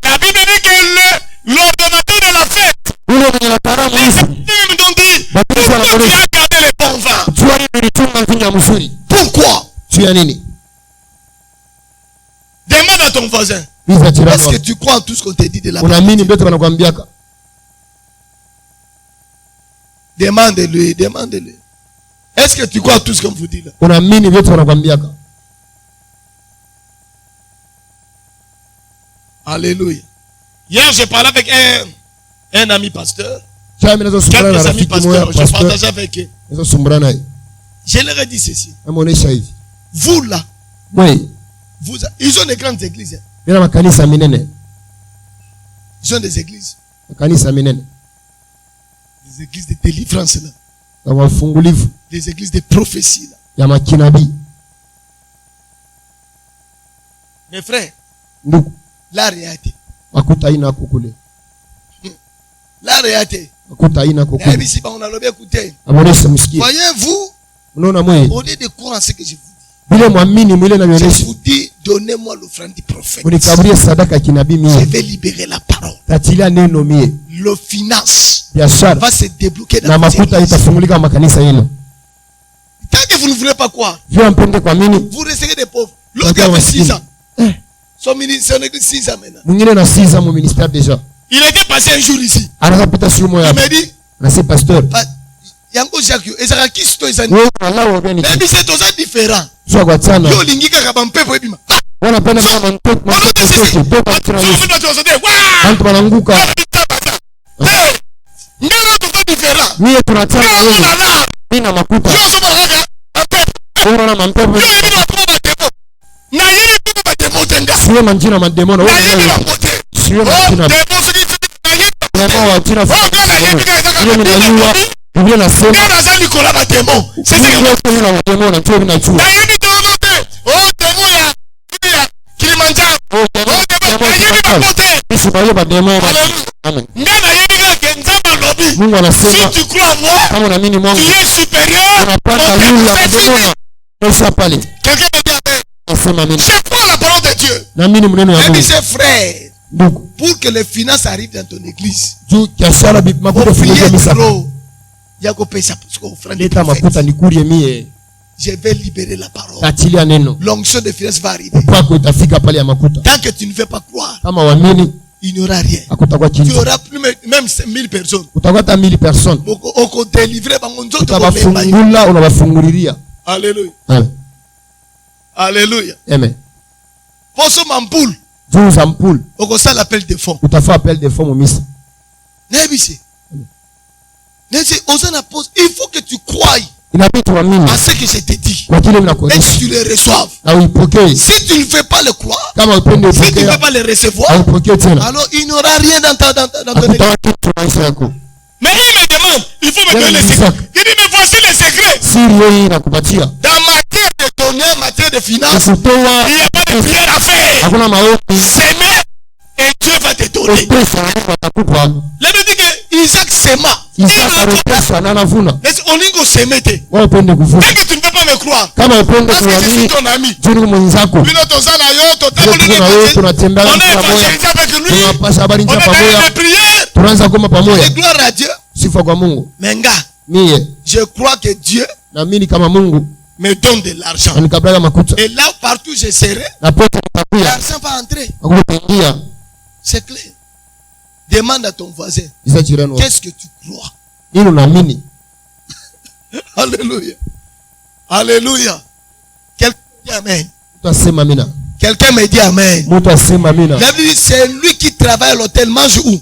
la Bible dit que l'ordonnateur de la fête, les serviteurs m'ont dit, pourquoi tu as gardé le bon vin? Pourquoi? Demande à ton voisin. Est-ce que tu crois en tout ce qu'on te dit de la Bible? Demande-lui, demande-lui. Est-ce que tu crois en tout ce qu'on vous dit là? Alléluia. Hier, j'ai parlé avec un ami pasteur. Quelques amis pasteurs. Je partageais avec eux. Je leur ai dit ceci. Vous là, ils ont des grandes églises. Ils ont des églises. Des églises de délivrance là. Des églises de prophétie là. Mes frères, la réalité. La réalité. Voyez-vous, au lieu de croire en ce que je vous dis, donnez-moi l'offrande du prophète. Je vais libérer la parole. Le finance va se débloquer dans votre église. Tant que vous ne voulez pas croire, vous resterez des pauvres. L'autre avait 6 ans. Son ministère n'est que 6 ans maintenant. Il était passé un jour ici. Il m'a dit, Yango Jacques, et ça qui se toise. Mais c'est tout ça différent. Yo lingika kabampe po ebima. Wana penda kama mtoto mie tunataka mimi na makuta na mampepo na yeye kwa demo tenga sio manjina mademono sio manjina demo wa jina Biblia nasema nazali kola ba demo c'est ce que na demo na tu na tu na yeye demo ya Kilimanjaro Amen. Mungu anasema kama unaamini Mungu unapanda yule la mbinguni pale. Quelqu'un peut dire amen. Nasema amen. Je crois la parole de Dieu. Naamini maneno ya Même Mungu. ses frères, Ndugu, pour que les finances arrivent dans ton église, juu kiashara makuta faut fungulia prier misa. gros. Il y a qu'on paye ça parce qu'on fera des Leta makuta prophètes. nikurie mie. Je vais libérer la parole. Tachilia neno. L'onction de finances va arriver. Kwako itafika pale ya makuta. Tant que tu ne veux pas croire, Kama waamini il n'y aura rien. hakutakuwa Tu kitu. auras plus même 1000 personnes. Utakuwa hata 1000 personnes. On peut délivrer par mon Dieu. Utabafungula, unabafunguliria. Alléluia. Amen. Alléluia. Amen. Pour ce mampoule, Juu za mpul, on peut ça l'appel de fonds. utafaa appel de fonds misa. Nebisi. Nebisi, on s'en pose. Il faut que tu croies Inabidi tuamini à ce que je te dis. kwa kile Et que mnakuonyesha tu le reçoives. na uipokee. Si tu ne veux pas le croire, Kama upende si tu ne veux upokea, pas le recevoir, haupokee tena. alors il n'y aura rien dans ton église. Hakutakuwa kitu maisha yako. Mais il me demande, il faut me Quel donner le Isaac? secret. Il dit, mais voici le secret. Siri hii inakupatia. Dans matière de donner, matière de finance, Kutoa, il n'y a pas de prière à faire. hakuna maombi. S'aimer et Dieu va te donner. Pesa Mungu atakupa. La Bible dit que Isaac s'aima. Isaka aropesa na anavuna. On dit qu'on s'aimait. Dès Wewe upende kuvuna. que tu ne peux pas me croire, Kama upende parce que je suis kuamini, ton ami. juu ni mwenzako. Puis notre zala yo, ton Sio tuko na wewe tunatembea on a pamoja. évangélisé avec lui. Tunapasha habari On njema a fait pamoja. des prières. Tunaanza koma Et pamoja. gloire à Dieu. Sifa kwa Mungu. Mais gars, Mie je crois que Dieu naamini kama Mungu me donne de l'argent. anikablaga makuta. Et là, partout où je serai, Na pote nitakuya. l'argent va entrer. Akukuingia. C'est clair. Demande à ton voisin, Isa jirani wako. qu'est-ce que tu crois? Nini unaamini? Alléluia. Alléluia. Quelqu'un dit Amen. Mtu asema amina. Quelqu'un me dit Amen. Mtu asema amina. La Bible dit, c'est lui qui travaille à l'hôtel, mange où?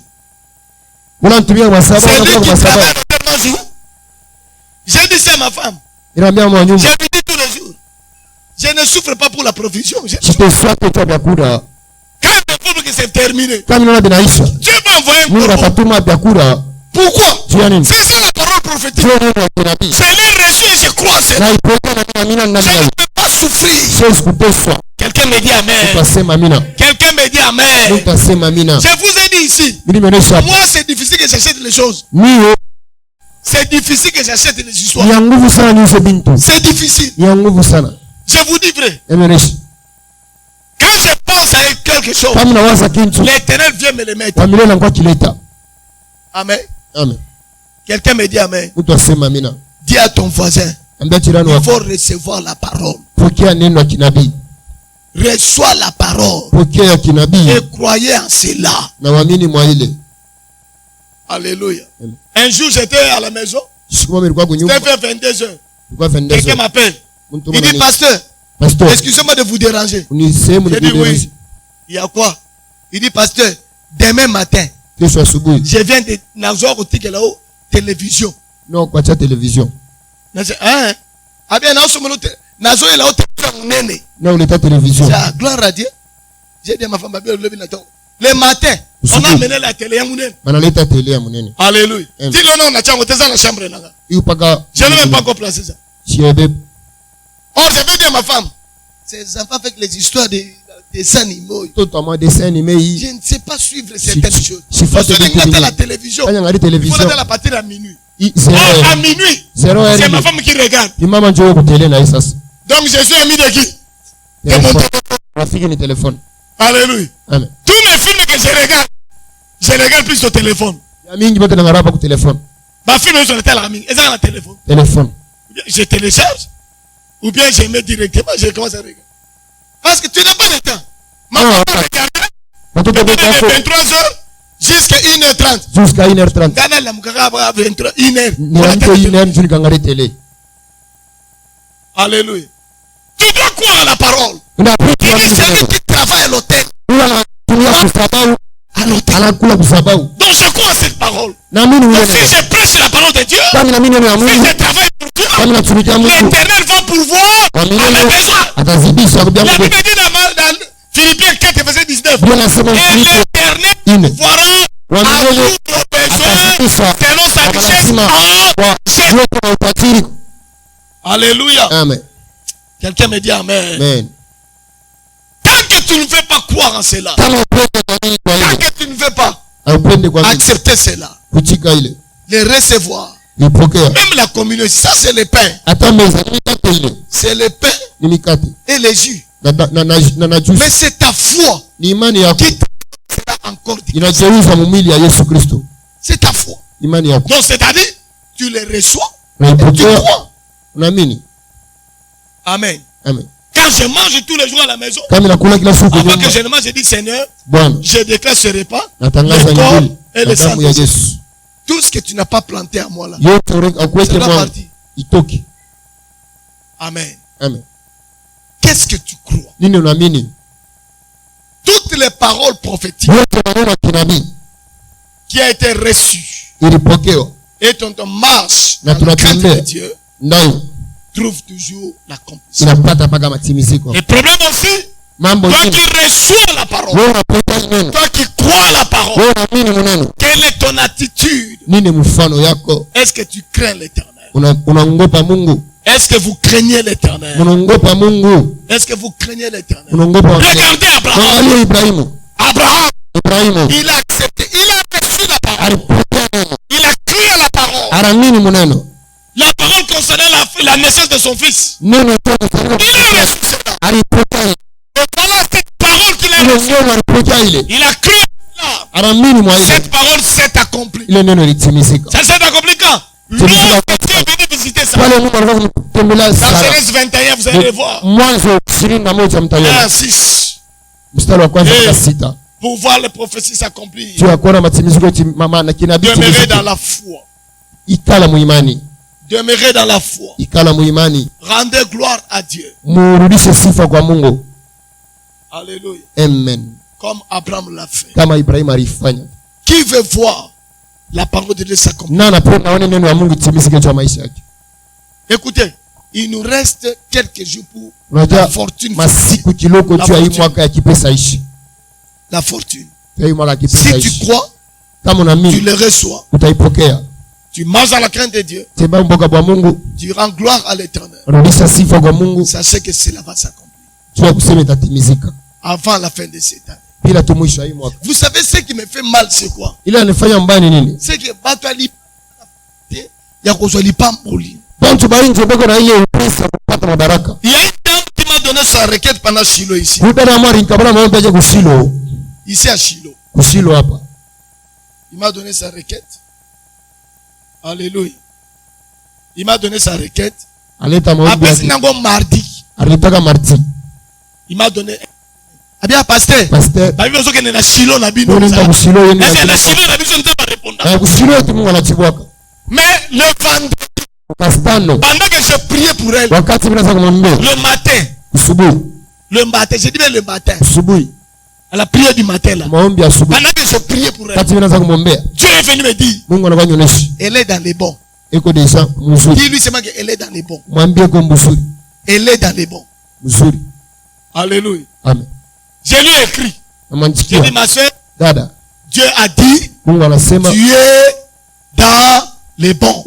Unatumia kwa sababu C'est lui unakuwa qui kwa travaille à sababu. l'hôtel, mange où? J'ai dit ça à ma femme. Inaambia mwa Je nyumba. lui dis tous les jours. Je ne souffre pas pour la provision. Sitoswate tu vyakula. Quand le peuple que c'est terminé, Kama unaona binaisha. Dieu va envoyer un Mungu corbeau. atatuma vyakula. Pourquoi? Juu ya nini? C'est ça la parole prophétique. Juu nini ya kinabii. C'est les reçus et je crois. Na ipokea na amina ndani Je ne yangu. peux pas souffrir. Siwezi kuteswa. Quelqu'un me dit Mtu Amen. asema amina. Quelqu'un me dit Amen. Mtu asema amina. Je vous ai dit ici. Mimi nimeonyesha hapa. Moi, c'est difficile que j'achète les choses. Mimi C'est difficile que j'achète les histoires. ni ya nguvu sana niuze bintu. C'est difficile. Ni ya nguvu sana. Je vous dis vrai. Nimeonyesha. Quand je pense à quelque chose, Kama unawaza kitu, l'Éternel vient me le mettre. kwa milele anakuwa kileta. Amen. Amen. Quelqu'un me dit Amen. Mtu asema amina. Dis à ton voisin, Ambia jirani il wako. faut recevoir la parole. Pokea neno la kinabii. Reçois la parole. Pokea ya kinabii Et croyez en cela. na waamini mwa ile. Alléluia. Amen. Un jour, j'étais à la maison. Siku moja nilikuwa kunyumba. C'était vers 22 heures. Nilikuwa Quelqu'un 22. m'appelle. Mtu Il dit, mmoja. pasteur, Pastor, excusez-moi de vous déranger. ni sehemu J'ai dit ni oui. Il y a quoi? Il dit, pasteur, demain matin, kesho asubuhi. je viens de Nazor au là-haut, télévision. No kuacha television. Hein? Ah bien, Nazor est là-haut, télévision, néné. Na uleta television. C'est gloire à Dieu. J'ai dit à ma femme, le matin, on a amené la télé. Banaleta tele ya munene. Alléluia. Amen. Dis le nom, on a tiens, on était dans la chambre. Hiyo paka Je n'ai même pas encore placé ça. chiebe. Oh, j'avais dit à ma femme, ces enfants avec les histoires des animaux. Toto ama dessin animé hii. Je ne sais pas suivre certaines choses. Si Je fate suis vitu à la vingine. télévision. Kanya ngari Il faut television. la partir à minuit. Zero Oh, à heure. minuit. Zero heure. C'est ma femme qui regarde. Ni mama njoo kutele na hii sasa. Donc je suis ami de qui? De mon Telefone. téléphone. Rafiki ni telefone. Alléluia. Amen. Tous mes films que je regarde plus au téléphone. Ya mingi bote na ngarapa ku telefone. Ma film sur le téléphone. Est-ce que téléphone? Telefone. Je télécharge. Ou bien je mets directement, je commence à regarder. Parce que tu n'as pas de temps. Ma femme regarde. Watoto De wetu hapo 23h jusqu'à 1h30. jusqu'à 1h30. Ghana la mukaka à 23 1h. Ni amko 1h njuni kangare tele. Alléluia. Tu dois croire à la parole. Unapita Il kwa dit celui nini? qui travaille à l'hôtel. Unatumia kusabau. À l'hôtel. Anakula kusabau. Donc je crois à cette parole. Naamini Donc wewe. si je prêche la parole de Dieu, Kama naamini neno la si Mungu. je travaille pour Dieu, Kama natumikia Mungu. l'Éternel va pourvoir Kwa à mes milele besoins. atazidisha kubia La Mungu. Bible dit dans Philippiens 4, verset 19. Bwana anasema Et Filipo l'Éternel ine. pourra Kwa à milele tous nos besoins atazidisha selon sa kwa richesse lazima en kwa Jésus. yote na utajiri. Alléluia. Amen. Quelqu'un me dit Amen. Amen. Tant que tu ne veux pas croire en cela, Kama upende kwa nini kwa tant ile? que tu ne veux pas Upende kwa nini? accepter cela, Kuchika ile. les recevoir, Nipokea. même la communion, ça c'est le pain. Hata meza ni mikate ile. C'est le pain Ni mikate. et les jus. Mais c'est ta foi qui sera encore différente. C'est ta foi. Donc c'est-à-dire, tu les reçois et tu crois. Amen. Quand je mange tous les jours à la maison, avant que je ne mange, je dis Seigneur, je déclare ce repas, le corps et le sang. Tout ce que tu n'as pas planté à moi là, c'est la partie. Amen. Qu'est-ce que tu crois? Toutes les paroles prophétiques qui a été reçues et dont on marche dans la crainte de Dieu trouve toujours l'accomplissement. Le problème aussi, toi qui reçois la parole, toi qui crois la parole, quelle est ton attitude? Est-ce que tu crains l'Éternel? Est-ce que vous craignez l'Éternel? Est-ce que vous craignez l'Éternel? Regardez Abraham. Abraham, il a accepté, il a reçu la parole. Il a crié la parole. La parole concernant la naissance de son fils. Il a reçu cela. Et voilà cette parole qu'il a reçue. Il a crié là. Cette parole s'est accomplie. Ça s'est accompli quand? L'homme qui est venu visiter ça. Dans Genèse 21, vous allez voir. 1 à 6. Pour voir les prophéties s'accomplir. Demeurer dans la foi. Demeurer dans la foi. Rendez gloire à Dieu. Alléluia. Amen. Comme Abraham l'a fait. Qui veut voir la parole de Dieu s'accomplir? Écoutez, il nous reste quelques jours pour la fortune. La fortune. Si tu crois, tu le reçois. Tu marches dans la crainte de Dieu. Tu rends gloire à l'Éternel. Sachez que cela va s'accomplir avant la fin de cette année. Vous savez ce qui me fait mal, c'est quoi? C'est que il y a une dame qui m'a donné sa requête pendant Shiloh ici. Ici à Shiloh. Il m'a donné sa requête. Alléluia. Il m'a donné sa requête. Après, c'est mardi. Il m'a donné. Bien, pasteur. Mais le vendredi, pendant que je priais pour elle, le matin, j'ai dit bien le matin, à la prière du matin là, pendant que je priais pour elle, Dieu est venu me dire, elle est dans les bons. Dis-lui seulement qu'elle est dans les bons. Elle est dans les bons. Alléluia. Amen. Je lui ai écrit. J'ai dit, ma soeur, Dieu a dit, tu es dans les bons.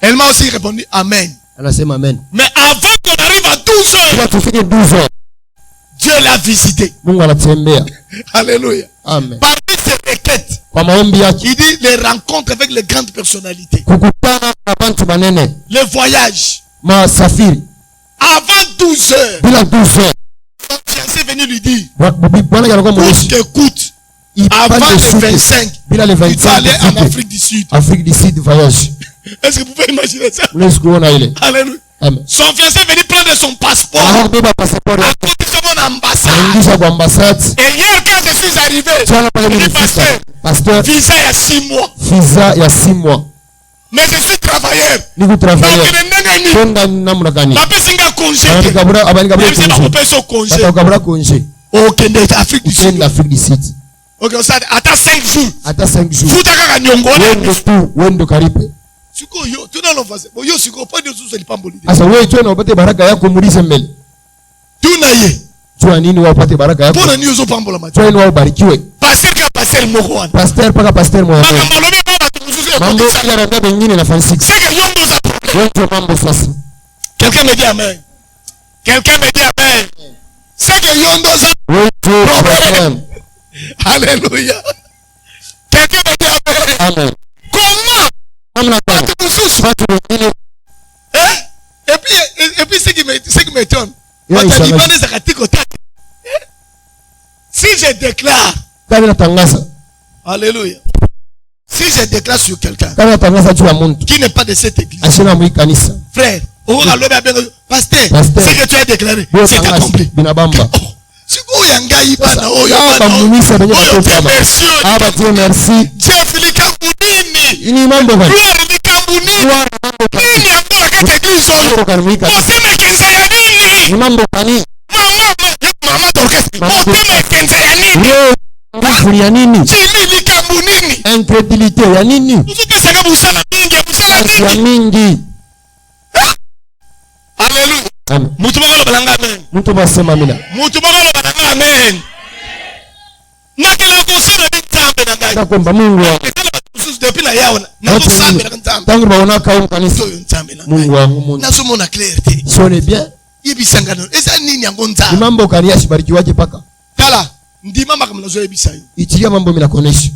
Elle m'a aussi répondu Amen. Mais avant qu'on arrive à 12 heures, Dieu l'a visité. Alléluia. Amen. Parmi ses requêtes, il dit les rencontres avec les grandes personnalités. Le voyage. Avant 12 heures. Son fiancé est venu lui dire, coûte que coûte, avant les 25, il va aller en Afrique du Sud. Voyage. Est-ce que vous pouvez imaginer ça? Alléluia. Son fiancé est venu prendre son passeport à côté de mon ambassade. Et hier, quand je suis arrivé, il dit, pasteur, visa il y a 6 mois. Mais je suis travailleur. Donc, congé. Ok, Afrique du Sud. Ok, attends 5 jours. Quelqu'un me dit amen. Quelqu'un me dit amen. C'est que Yondoza. Alléluia. Quelqu'un me dit amen. Comment? Et puis ce qui m'étonne, Si je déclare, alléluia, si je déclare sur quelqu'un qui n'est pas de cette église, frère, pasteur, ce que tu as déclaré, c'est accompli. Merci. Incrédulité ya nini? Alléluia. Amen. Mutu basema amina. Amen. Nakwamba Mungu tangu baonaka huko kanisa Mungu wangu Mungu sone bien ni mambo kania shibarikiwaje paka kala ndima maka mnazo ebisayo ichikia mambo mina konesha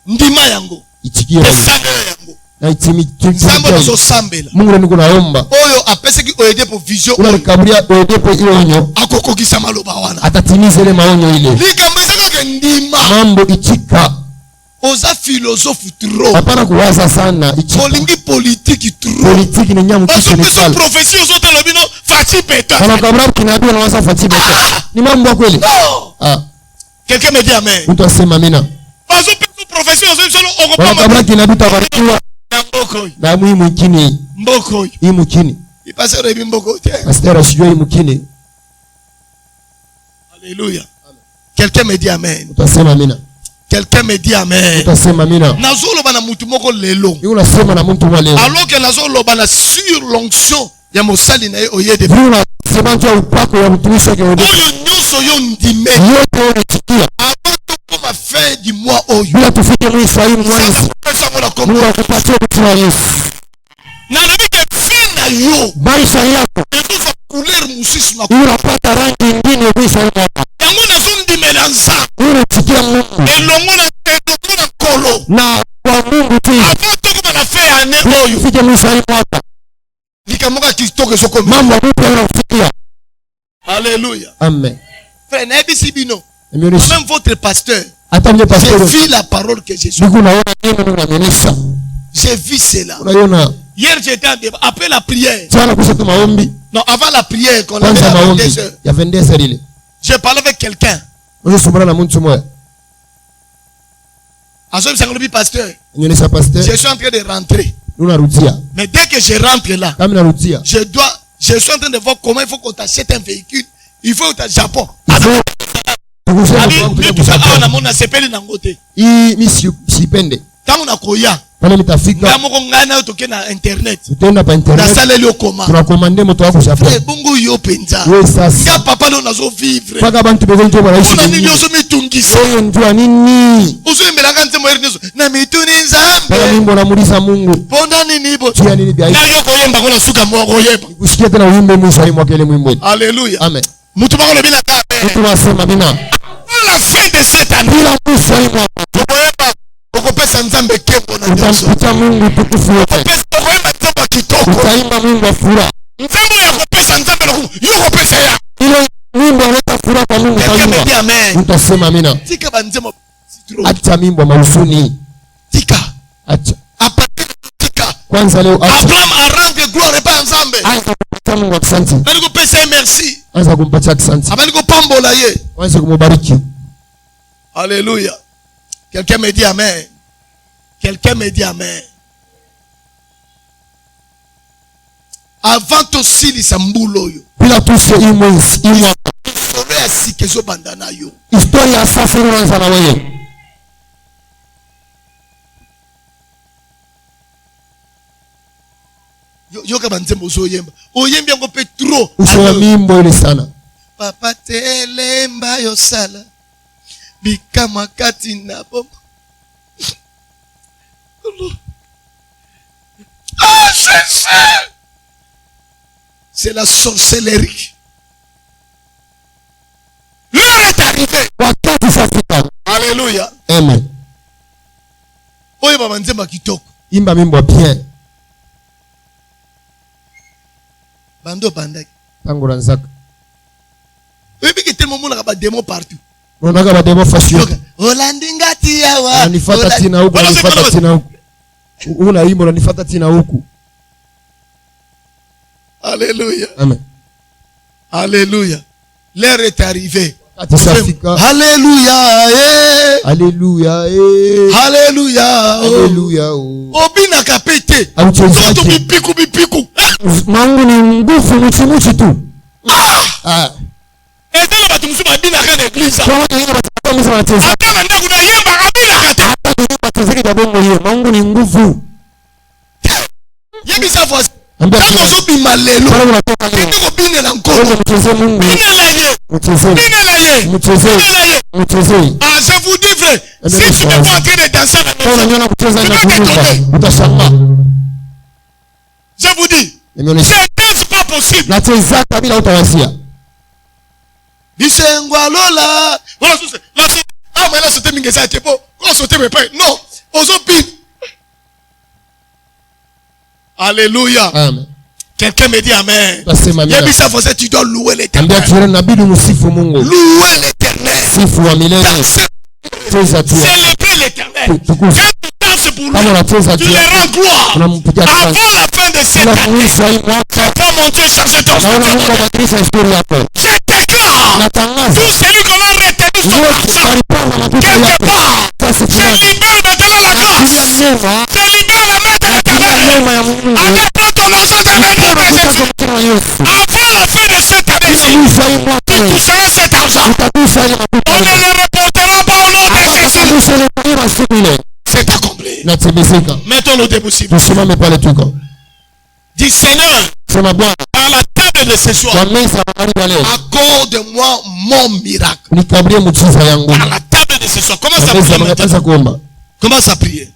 ndima yango ichikia yango na itimi sambo nazo sambela Mungu ni kunaomba oyo apese ki oyede po vision unalikaburia oyede po ile onyo akokokisa maloba wana atatimiza ile maonyo ile likamweza ke ndima mambo ichika oza philosophe trop hapana kuwaza sana ichika polingi politique trop politique ni nyamu kisha ni sala profession zote lobino fati peta kana kabla kinabii na wasa fati peta ni mambo kweli quelqu'un me dit amen mtu asema amina bazo peso profession zote solo okopama kabla kinabii tabarikiwa na muhimu kini mboko hii mkini ipase rebi mboko te pasteur asijue hii mkini alléluia quelqu'un me dit amen mtu asema amina quelqu'un me dit amen utasema amina nazolo bana mutu moko lelo yule unasema na mtu mwa leo alors que nazolo bana sur l'onction ya mosali na oyede yule unasema ndio upako ya mtumishi wake oyede oyo nyoso yo ndime yote unasikia avant comme fin du mois oyo bila tufike mwisho hii mwezi Mungu akupatie mtu wa Yesu na nabike fina yo maisha yako ndio couleur musisi na unapata rangi nyingine mwisho wako yango na zundi melanza unasikia Mungu elongo na kolo na kwa Mungu tu avant to kuma na fe ane oyo ufike mwisho hii mwaka likamoka kitoke soko mambo mpya unafikia alléluia amen frère n'ebisi bino même votre pasteur hata mje pasteur j'ai vu la parole que Jésus Mungu naona neno unamenisha j'ai vu cela unaona hier j'étais après la prière jana kusema maombi non avant la prière qu'on avait à maombi ya 22 heures ile j'ai parlé avec quelqu'un on se na mtu mmoja aso msangolobi pasteur nyonyesha pasteur je suis en train de rentrer unarudia mais dès que je rentre là kama narudia je suis en train de voir comment il faut qu'on t'achète un véhicule il faut au Japon hii mimi sipende tangu nakoya pale nitafika kama mko ngana utoke na internet tutaenda pa internet na sala leo koma tunakomande moto wako Japon bungu yo penza wewe sasa ya papa leo nazo vivre paka bantu bezenjo wanaishi nini nyoso mitungisa wewe njua nini usimbelanga nzemo erinezo na mituni nzambe paka mimbo namuliza Mungu ponda nini ibo tia nini bia na yoko yemba kuna suka mwako yemba usikie tena uimbe mwisho hii mwaka ile mwimbo haleluya amen mtu bako lebina kabe mtu wasema bina la fin de cette année bila mwisho hii mwaka ukoyemba ukopesa nzambe kembo na utamkuta Mungu tukufu wote ukoyemba nzambe kitoko utaimba Mungu wa furaha nzambe ya kopesa nzambe na yuko pesa ya ile Mungu analeta furaha kwa Mungu utaimba amen utasema amina tika banzema acha mimbo mausuni tika acha apate tika kwanza leo acha Abraham arrange gloire pa nzambe anza kumpatia Mungu asante bali kopesa merci anza kumpatia asante abali kopambola ye anza kumubariki alléluia quelqu'un me dit amen quelqu'un me dit amen avant to silisa mbulo yo bila tuse hii mwezi hii mwaka historia ya sikezo bandana yo historia ya safari unaanza na wewe yo kama nzembo usoyemba oyembi yango pe trop usoya mimbo ile sana papa telemba yo sala bikama kati na bomba ah c'est la sorcellerie l'heure est arrivée wakati safika alléluia amen oyo baba nzemba kitoko imba mimbo bien bando bandaki tangu ranzaka Oui, mais tellement monde a des démons partout. On a des démons faciaux. Olandinga tiawa. Anifata tina huku, anifata tina huku. Una imbo anifata tina huku. Alléluia. Amen. Alléluia. L'heure est arrivée. Alléluia. Alléluia. Alléluia. Alléluia. Obina kapete. Toto bipiku bipiku. Mangu ni nguvu mchimuchi tu. Ah. Ete la batu musuma bina kana église. Atanga ndangu na yemba kabila kata. Batuziki dabongo hiyo. Mangu ni nguvu. Yebi sa voici. Ambia Tango bima lelo. Ndiko bine na nkolo. Mcheze Mungu. Bine la ye. Mcheze. Bine la ye. Mcheze. Mcheze. Ah, je vous dis vrai. Si tu me vois en train de danser à la maison, tu vas t'étonner. Je vous dis. Ce n'est pas possible. Bisengwa lola. Voilà ce c'est. Là c'est. Ah mais là c'était mingeza tepo. Quand sauter mes pères. Non. Ozopi. Alléluia. Amen. Quelqu'un me dit amen. Yebisa faisait tu dois louer l'Éternel. Louer l'Éternel. Célébrer l'Éternel. Quand tu danses pour lui, tu lui rends gloire. Avant la fin de cette année, papa mon Dieu, cherche ton Seigneur. Je déclare, tout celui qu'on a retenu son argent, quelque part, je libère maintenant la grâce. Je libère la main de l'Éternel. Avec ton argent de venir de Jésus. Avant la fin de cette année-ci, tu toucheras cet argent. On ne le reportera pas au nom de Jésus. C'est accompli. Mettons-le debout. Dis Seigneur, par la table de ce soir, accorde-moi mon miracle. Par la table de ce soir. Commence à prier maintenant. Commence à prier.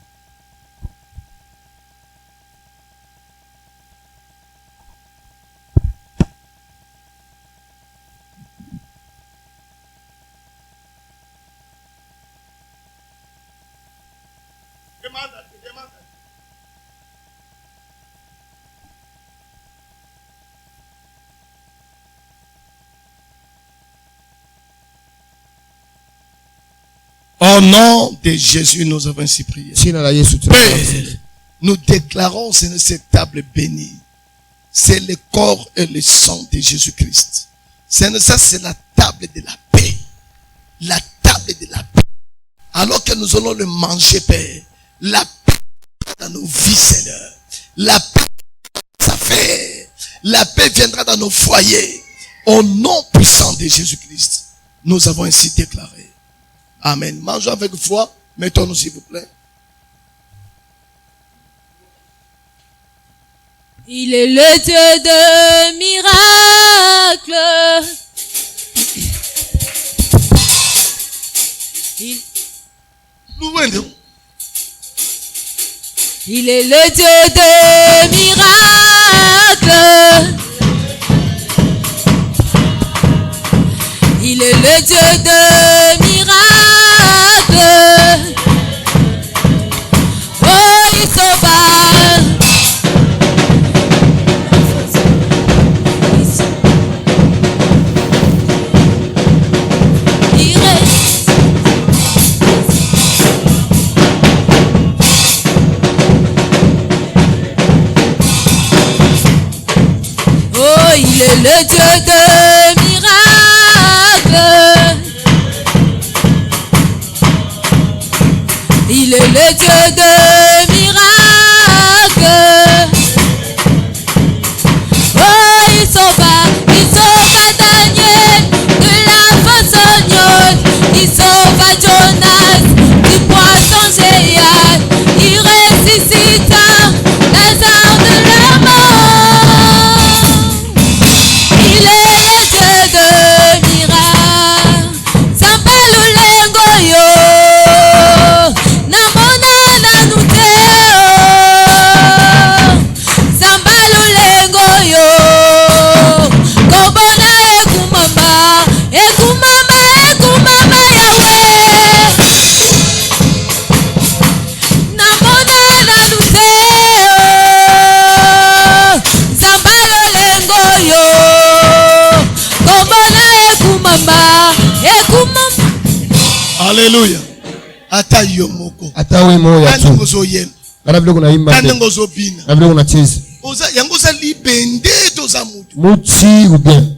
Au nom de Jésus, nous avons ainsi prié. Père, nous déclarons cette table bénie. C'est le corps et le sang de Jésus-Christ. Ça, c'est la table de la paix. La table de la paix. Alors que nous allons le manger, Père, la paix dans nos vies, Seigneur. La paix dans nos affaires. La paix viendra dans nos foyers. Au nom puissant de Jésus-Christ, nous avons ainsi déclaré. Amen. Mangeons avec foi. Mettons-nous, s'il vous plaît. Il est le Dieu de miracles. Il est le Dieu de miracles. Il est le Dieu de miracles. Oh, il sauve. Oh, il est le Dieu de miracles. Il est le Dieu de miracles. Oh, il sauva Daniel de la façonneuse. Il sauva Jonas du poisson géant. Il ressuscita Lazare de la mort. Il est le Dieu de miracles. Samba lulengo yo. Namona na Alléluia. Ata yomoko. Ata we moya tu. Kangozo yen. Karabilo kuna imba. Kangozo bina. Karabilo kuna chezi. Oza yangoza libende toza mutu. Muti ou bien.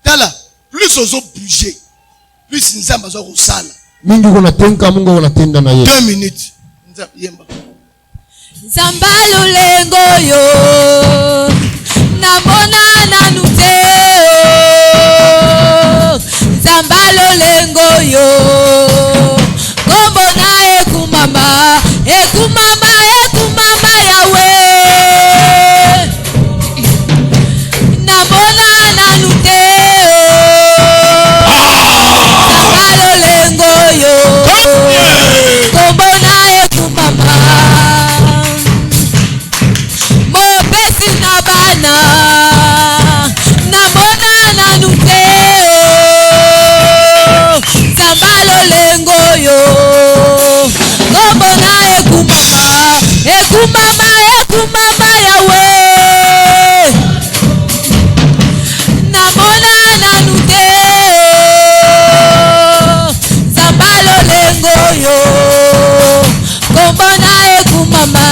Tala, plus ozo bouger, plus nzamba zo kosala. Mingi kuna tenka Mungu unatenda na yeye. 2 minutes. Nzamba yemba. Nzamba lulengo yo. Namona nanute. Nzamba lulengo yo. Kombo na ekumama, ekumama, ekumama yawe. Namona nanute. Nzamba lulengo yo. Kombo na ekumama. Mopesi na bana. Namona nanute. Nzamba lulengo yo. Kombo na ekumama. Ekumama, ekumama yawe. Namona nanute. Nzamba lulengo yo. Kombo na ekumama.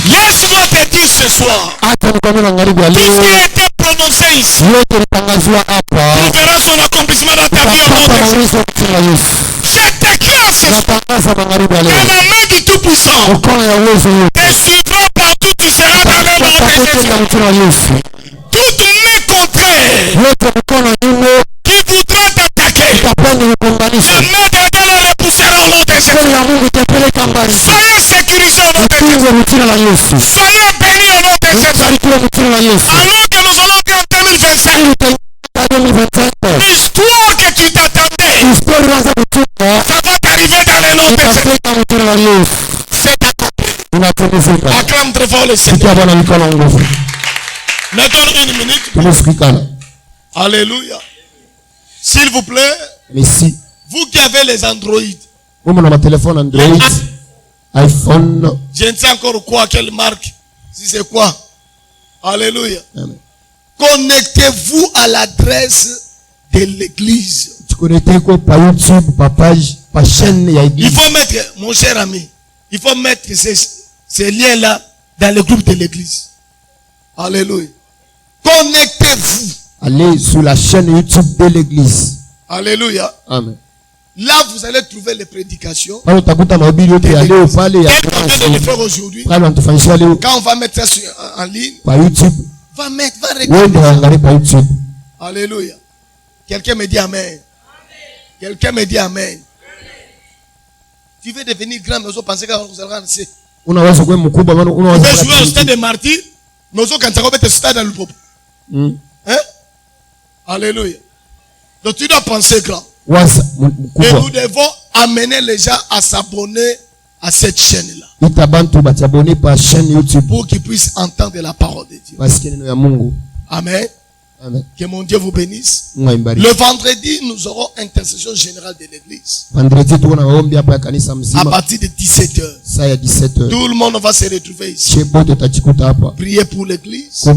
Laisse-moi te dire ce soir. Tout ce qui a été prononcé ici, tu verras son accomplissement dans ta vie au nom de Jésus. Je déclare ce soir que la main du Tout-Puissant te suivra partout, tu seras dans le nom de Jésus. Toute main contraire qui voudrait t'attaquer, la main de Dieu le poussera au nom de Jésus. Soyez sécurisés au nom de Jésus. Soyez bénis au nom de Jésus. Alors que nous allons bien en 2025, l'histoire que tu t'attendais, ça va t'arriver dans le nom de Jésus. C'est accompli. Acclame très fort le Seigneur. Me donne 1 minute. Alléluia. S'il vous plaît, vous qui avez les Android, téléphone Android, iPhone, je ne sais encore quoi, quelle marque, si c'est quoi. Alléluia. Amen. Connectez-vous à l'adresse de l'église. Il faut mettre, mon cher ami, il faut mettre ces liens-là dans le groupe de l'église. Alléluia. Connectez-vous. Allez sur la chaîne YouTube de l'église. Alléluia. Amen. Là, vous allez trouver les prédications. Quel qu'on vient de le faire aujourd'hui. Quand on va mettre ça en ligne, par YouTube, va regarder. Alléluia. Quelqu'un me dit Amen. Quelqu'un me dit Amen. Tu veux devenir grand, mais on pense que vous allez rentrer. Tu veux jouer au stade des martyrs, mais on quand tu vas stade dans le peuple. Hein? Alléluia. Donc tu dois penser grand. Et nous devons amener les gens à s'abonner à cette chaîne-là. Pour qu'ils puissent entendre la parole de Dieu. Amen. Amen. Que mon Dieu vous bénisse. Le vendredi, nous aurons intercession générale de l'église. À partir de 17h. Tout le monde va se retrouver ici. Prier pour l'église.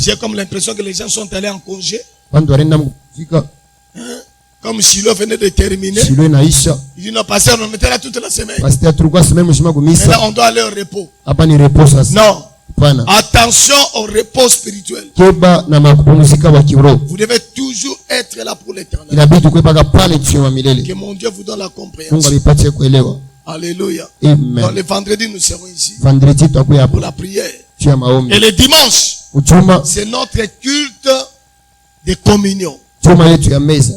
J'ai comme l'impression que les gens sont allés en congé. Quand Comme Shiloh venait de terminer. Shiloh inaisha. Il dit non, pasteur, on était là toute la semaine. Pasteur tulikuwa semaine mzima kumisa. Maintenant on doit aller au repos. Hapa ni repos sasa. Non. Hapana. Attention au repos spirituel. Keba na mapumziko wa kiroho. Vous devez toujours être là pour l'éternel. Inabidi kuepa pale kufika milele. Que mon Dieu vous donne la compréhension. Mungu alipatie kuelewa. Alléluia. Amen. Donc le vendredi nous serons ici. Vendredi tutakuwa hapo Pour la prière. tu ya maombi. Et le dimanche, Uchuma c'est notre culte de communion. chuma yetu ya meza.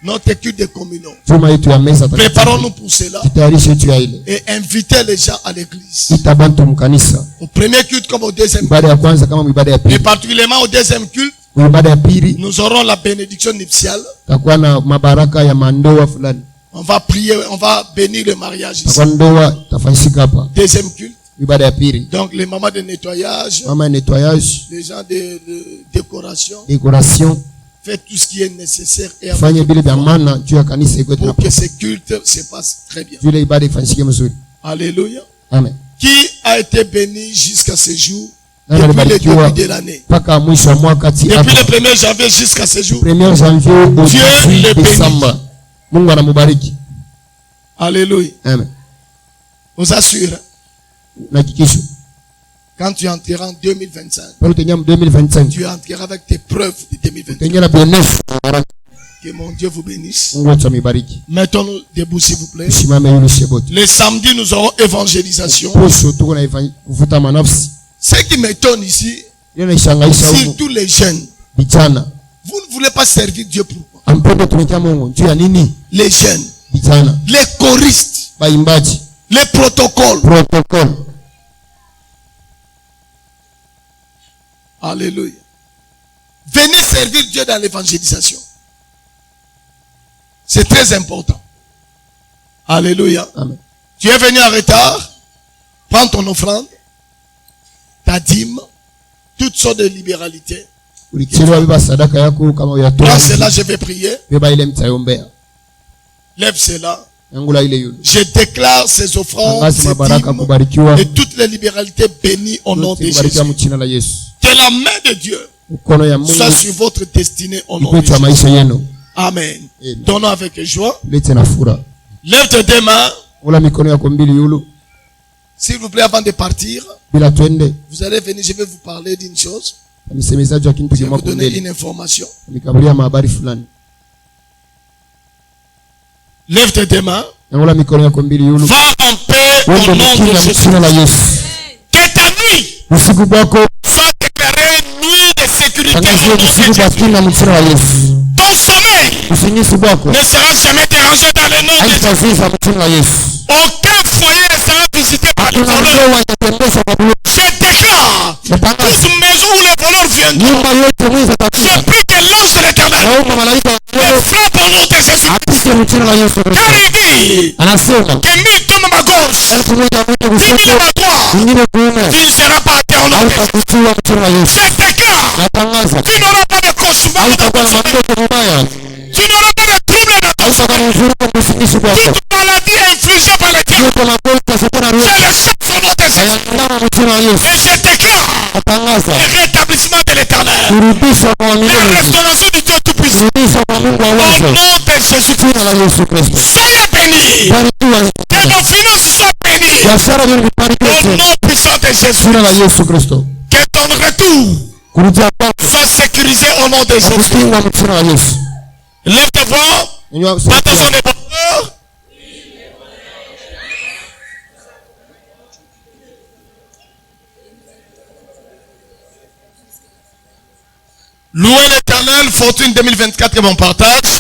Notre culte de communion. Chuma yetu ya meza. Préparons-nous pour cela. Tutayarishe tu ya ile. Et invitez les gens à l'église. Itabantu mkanisa. Au premier culte comme au deuxième. Ibada ya kwanza kama ibada ya pili. Et particulièrement au deuxième culte. Ibada ya pili. Nous aurons la bénédiction nuptiale. Takuwa na mabaraka ya mandoa fulani. On va prier, on va bénir le mariage ici. Takuwa ndoa tafanyika hapa. Deuxième culte. Ibada ya pili. Donc les mamans de nettoyage. Mama nettoyage. Les gens de décoration. Décoration. Faites tout ce qui est nécessaire et Fanye bile vya maana juu ya kanisa iko pour que ce culte se passe très bien. Jule ibada ifanyike mzuri. Alléluia. Amen. Qui a été béni jusqu'à ce jour? Nani Depuis le alibarikiwa début de l'année. mpaka mwisho wa mwaka Depuis le hapa. 1er janvier jusqu'à ce jour. 1er janvier au Dieu 18 le Décembre. Mungu anamubariki. Alléluia. Amen. Vous assure, Nahakikisha quand tu entreras en 2025, pale utenya 2025 tu entreras avec tes preuves de 2025. utenya na bionesho. Que mon Dieu vous bénisse. Mungu wetu amibariki. Mettons-nous debout s'il vous plaît. Simame yule shebot. Les samedis, nous aurons évangélisation. Posho tuko na kuvuta manafsi. Ce qui m'étonne ici, Ile inaishangaisha huko surtout les jeunes, vijana. vous ne voulez pas servir Dieu pourquoi? Ampende tumikia Mungu. Juu ya nini? Les jeunes, Vijana. les choristes, Baimbaji. les protocoles. Protocole. Alléluia. Venez servir Dieu dans l'évangélisation. C'est très important. Alléluia. Amen. Tu es venu en retard. Prends ton offrande, ta dîme, toutes sortes de libéralités. Ulichelewa beba sadaka yako kama uyatoa. Prends cela, je vais prier. Beba ile mtayombea. Lève cela. Ngula ile yule. Je déclare ces offrandes, Tangaza ces mabaraka dîmes kubarikiwa. et toutes les libéralités bénies au nom de Kubarikiwa Jésus. mchina la Yesu. Que la main de Dieu Mkono ya Mungu soit sur votre destinée au nom de ikwetu Jésus. maisha yenu. Amen. Amen. Donnons avec joie. Lete na furaha. Lève tes deux mains. Ula mikono yako mbili yulu. S'il vous plaît, avant de partir, Bila twende. vous allez venir, je vais vous parler d'une chose. Msemezaji wa kintu Je vais kimoja vous donner mbele. une information. Nikabulia habari fulani. Lève tes deux mains. Ula mikono yako mbili yulu. Va en paix au Wende nom de mkina Jésus. mchina la Yesu. Que ta nuit Usiku bwako soit déclarée nuit de sécurité tangazie au nom de usiku bwa Jésus. kina mchina la Yesu. Ton sommeil Usinyisi bwako ne sera jamais dérangé dans le nom de Jésus. haitaziza mchina la Yesu. Aucun foyer ne sera visité par les Hakuna voleurs. ndoa itatembezwa kwa bure. Je déclare Natangaza toute maison où les voleurs viendront. nyumba yote mwizi Je atakuja. prie que l'ange de l'éternel Naomba malaika wa les Mungu frappe au nom de Jésus. apige mchina la Yesu Kristo. Car il dit Anasema que mille tombe à ma gauche, elfu moja mwende 10 000 kushoto, à ma droite, mwingine kuume, tu ne seras pas atteint au nom de Jésus. hautakutiwa mchina la Yesu. Je déclare, Natangaza tu n'auras pas de cauchemar dans hautakuwa ton na sommeil. mandoto mabaya, Tu n'auras pas de trouble dans ton hautakuwa na sommeil. mvurugo msingishi kwako. Toute maladie infligée par le diable, Yote magonjwa shetani je aliyokuwa le chasse au nom de Jésus. hayandama mchina la Yesu. Et je déclare Natangaza le rétablissement de l'éternel. kurudishwa kwa La wamiliki, restauration du Dieu Tout-Puissant. kurudishwa kwa Mungu wa Au uwezo, nom de Jésus. jina la Yesu Kristo. Soyez bénis. Barikiwa Que vos finances soient bénies. biashara yenu ibarikiwe Au tena, nom puissant de Jésus. jina la Yesu Kristo. Que ton retour Kurudia kwako soit sécurisé au nom de Jésus. kukingwa mchina la Yesu. Lève tes voix. Nyanyua sauti Attention yako. les bonheurs. Louez l'Éternel, fortune 2024 que l'on partage.